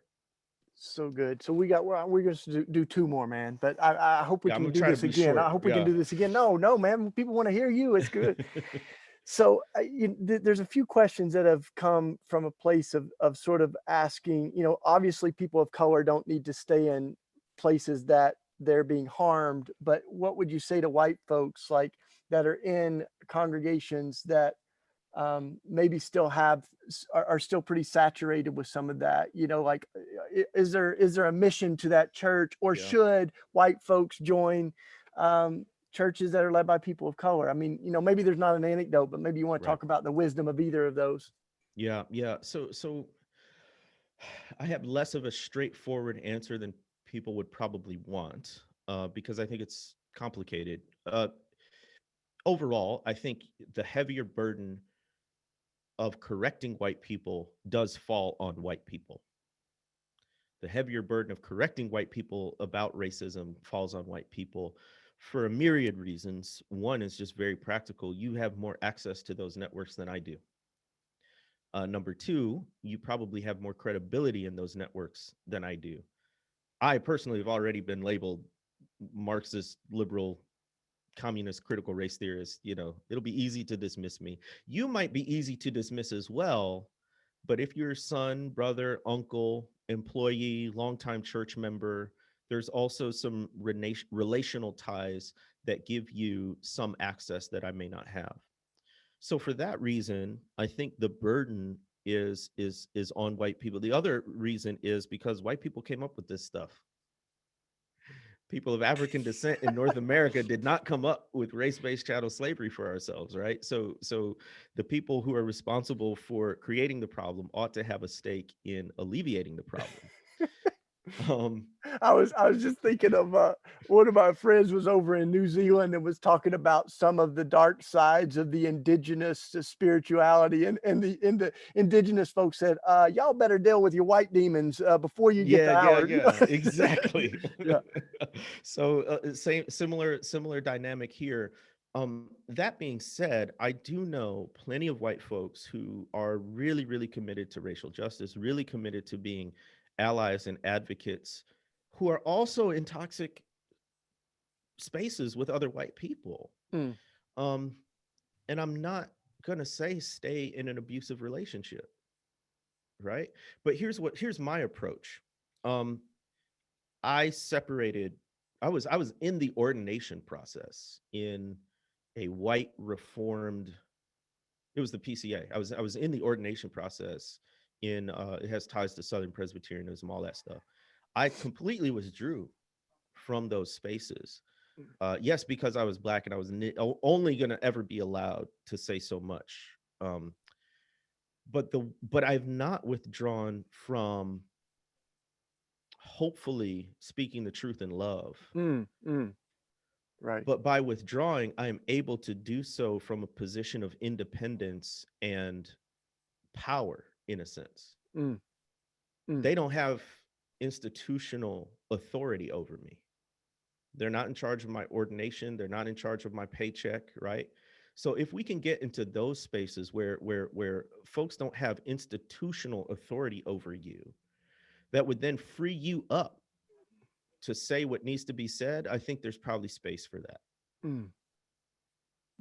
So good. So we're going to do two more, man. But I hope we Yeah, I'm can gonna do try to this be again. I short. hope we can Yeah. do this again. No, no, man. People want to hear you. It's good. So there's a few questions that have come from a place of sort of asking. Obviously, people of color don't need to stay in places that they're being harmed. But what would you say to white folks like that are in congregations that maybe still are still pretty saturated with some of that, like is there a mission to that church, or Yeah. should white folks join churches that are led by people of color? I mean, maybe there's not an anecdote, but maybe you want to Right. talk about the wisdom of either of those. Yeah. Yeah. So I have less of a straightforward answer than people would probably want, because I think it's complicated. Overall, I think the heavier burden of correcting white people does fall on white people. The heavier burden of correcting white people about racism falls on white people for a myriad reasons. One is just very practical. You have more access to those networks than I do. Number two, you probably have more credibility in those networks than I do. I personally have already been labeled Marxist, liberal, communist, critical race theorist. It'll be easy to dismiss me. You might be easy to dismiss as well, but if you're son, brother, uncle, employee, longtime church member, there's also some relational ties that give you some access that I may not have. So for that reason, I think the burden is on white people. The other reason is because white people came up with this stuff. People of African descent in North America did not come up with race-based chattel slavery for ourselves, right? So the people who are responsible for creating the problem ought to have a stake in alleviating the problem. Um, I was just thinking of one of my friends was over in New Zealand and was talking about some of the dark sides of the indigenous spirituality, and the indigenous folks said, "Y'all better deal with your white demons before you get to yeah, yeah, ours." yeah, exactly. Yeah. So same similar dynamic here. That being said, I do know plenty of white folks who are really, really committed to racial justice, really committed to being allies and advocates, who are also in toxic spaces with other white people. Mm, Um, and I'm not gonna say stay in an abusive relationship, right? But here's my approach. Um, I separated. I was in the ordination process in a white reformed. It was the PCA. I was in the ordination process in. It has ties to Southern Presbyterianism, all that stuff. I completely withdrew from those spaces. Yes, because I was black and I was only going to ever be allowed to say so much. Um, but I've not withdrawn from hopefully speaking the truth in love. mm, mm, right. But by withdrawing, I am able to do so from a position of independence and power, in a sense. Mm, mm, They don't have institutional authority over me. They're not in charge of my ordination. They're not in charge of my paycheck, right? So if we can get into those spaces where folks don't have institutional authority over you, that would then free you up to say what needs to be said, I think there's probably space for that. mm.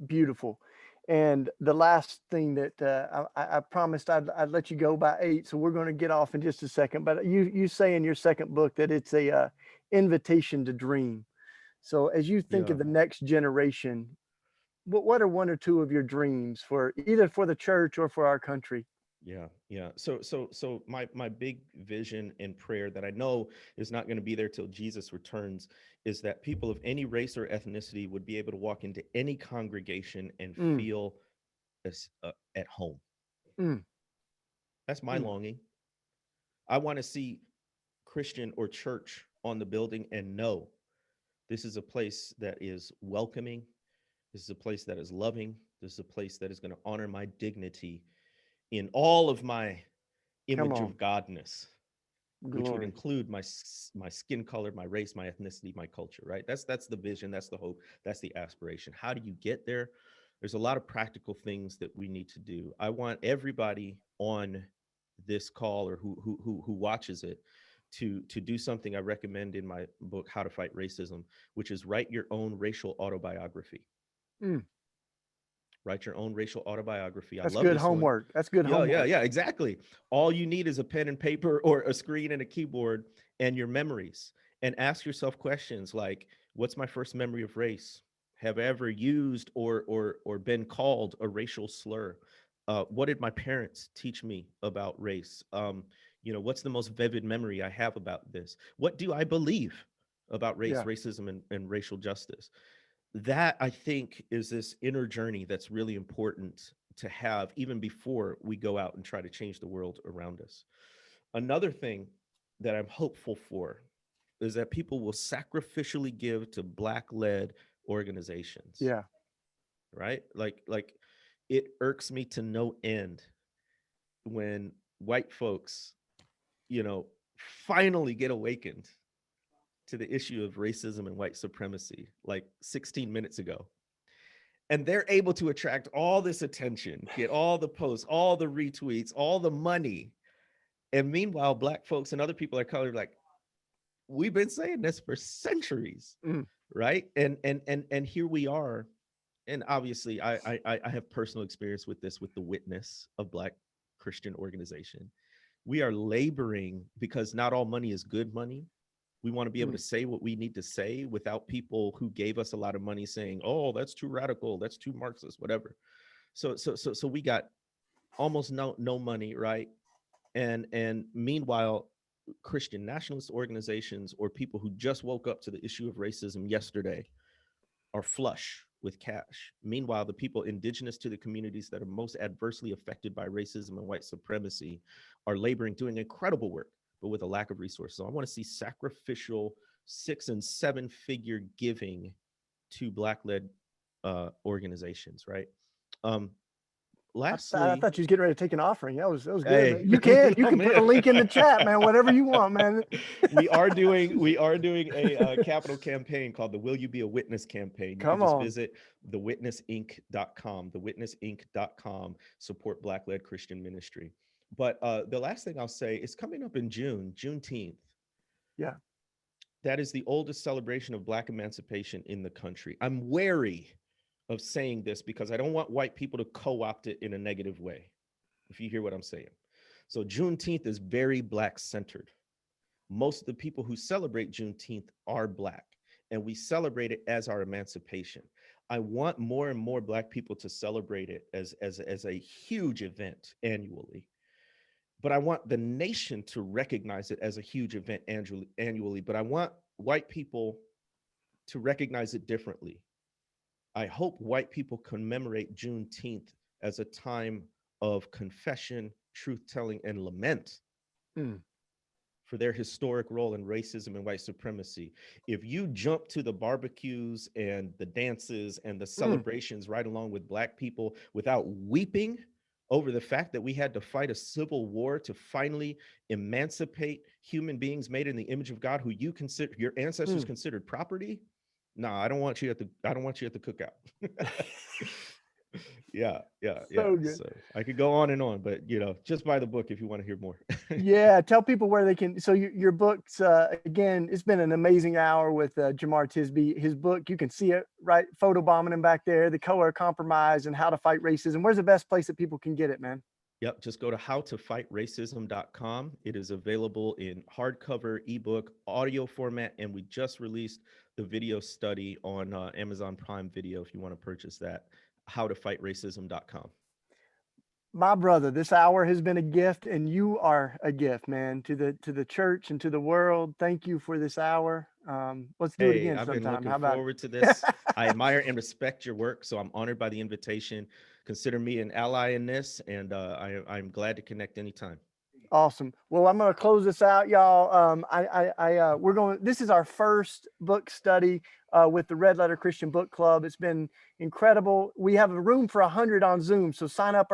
Beautiful. And the last thing that I promised I'd let you go by 8, so we're going to get off in just a second. But you say in your second book that it's a invitation to dream. So as you think Yeah. of the next generation, what are one or two of your dreams for either for the church or for our country? Yeah, yeah. So my big vision and prayer that I know is not going to be there till Jesus returns is that people of any race or ethnicity would be able to walk into any congregation and Mm, feel as at home. mm, That's my mm, longing. I want to see Christian or church on the building and know this is a place that is welcoming. This is a place that is loving. This is a place that is going to honor my dignity in all of my come image on, of godness, which would glory. include my skin color, my race, my ethnicity, my culture, right? That's the vision, that's the hope, that's the aspiration. How do you get there? There's a lot of practical things that we need to do. I want everybody on this call or who watches it to do something I recommend in my book How to Fight Racism, which is write your own racial autobiography. Mm, Write your own racial autobiography. I that's love good this one. homework. That's good Yeah, yeah, homework. yeah, exactly. All you need is a pen and paper or a screen and a keyboard and your memories. And ask yourself questions like, what's my first memory of race? Have I ever used or been called a racial slur? What did my parents teach me about race? What's the most vivid memory I have about this? What do I believe about race, Yeah. racism, and racial justice? That I think is this inner journey that's really important to have even before we go out and try to change the world around us. Another thing that I'm hopeful for is that people will sacrificially give to black led organizations, Yeah. right? Like it irks me to no end when white folks, you know, finally get awakened to the issue of racism and white supremacy like 16 minutes ago, and they're able to attract all this attention, get all the posts, all the retweets, all the money. And meanwhile, black folks and other people are colored like, we've been saying this for centuries, Mm, right? And here we are. And obviously, I have personal experience with this with the Witness of Black Christian organization. We are laboring because not all money is good money. We want to be able to mm, say what we need to say without people who gave us a lot of money saying, "Oh, that's too radical, that's too Marxist, whatever." So we got almost no money, right? And meanwhile, Christian nationalist organizations or people who just woke up to the issue of racism yesterday are flush with cash. Meanwhile, the people indigenous to the communities that are most adversely affected by racism and white supremacy are laboring, doing incredible work, but with a lack of resources. So I want to see sacrificial 6 and 7 figure giving to Black led organizations, right? Um, I lastly, thought you was getting ready to take an offering. That was good, man. hey, You can I'm put a in. link in the chat, man. Whatever you want, man. We are doing a capital campaign called the Will You Be a Witness campaign. You can Come just on. visit thewitnessinc.com, thewitnessinc.com, support Black-led Christian ministry. But the last thing I'll say is coming up in June, Juneteenth. Yeah. That is the oldest celebration of Black emancipation in the country. I'm wary of saying this because I don't want white people to co-opt it in a negative way, if you hear what I'm saying. So Juneteenth is very Black centered. Most of the people who celebrate Juneteenth are Black, and we celebrate it as our emancipation. I want more and more Black people to celebrate it as a huge event annually. But I want the nation to recognize it as a huge event annually. But I want white people to recognize it differently. I hope white people commemorate Juneteenth as a time of confession, truth telling, and lament for their historic role in racism and white supremacy. If you jump to the barbecues and the dances and the celebrations right along with Black people without weeping over the fact that we had to fight a civil war to finally emancipate human beings made in the image of God, who your ancestors considered property, I don't want you at the cookout. Yeah. So good. So I could go on and on, but just buy the book if you want to hear more. Yeah, tell people where they can. So your books, again, it's been an amazing hour with Jemar Tisby. His book, you can see it right, photobombing him back there, The Color of Compromise and How to Fight Racism. Where's the best place that people can get it, man? Yep, just go to howtofightracism.com. It is available in hardcover, ebook, audio format, and we just released the video study on Amazon Prime Video if you want to purchase that. Howtofightracism.com. My brother, this hour has been a gift, and you are a gift, man, to the church and to the world. Thank you for this hour. Let's do it Hey, again I've been sometime. looking How about forward to it? this. I admire and respect your work, so I'm honored by the invitation. Consider me an ally in this, and I'm glad to connect anytime. Awesome. Well, I'm going to close this out, y'all. This is our first book study with the Red Letter Christian Book Club. It's been incredible. We have a room for 100 on Zoom, so sign up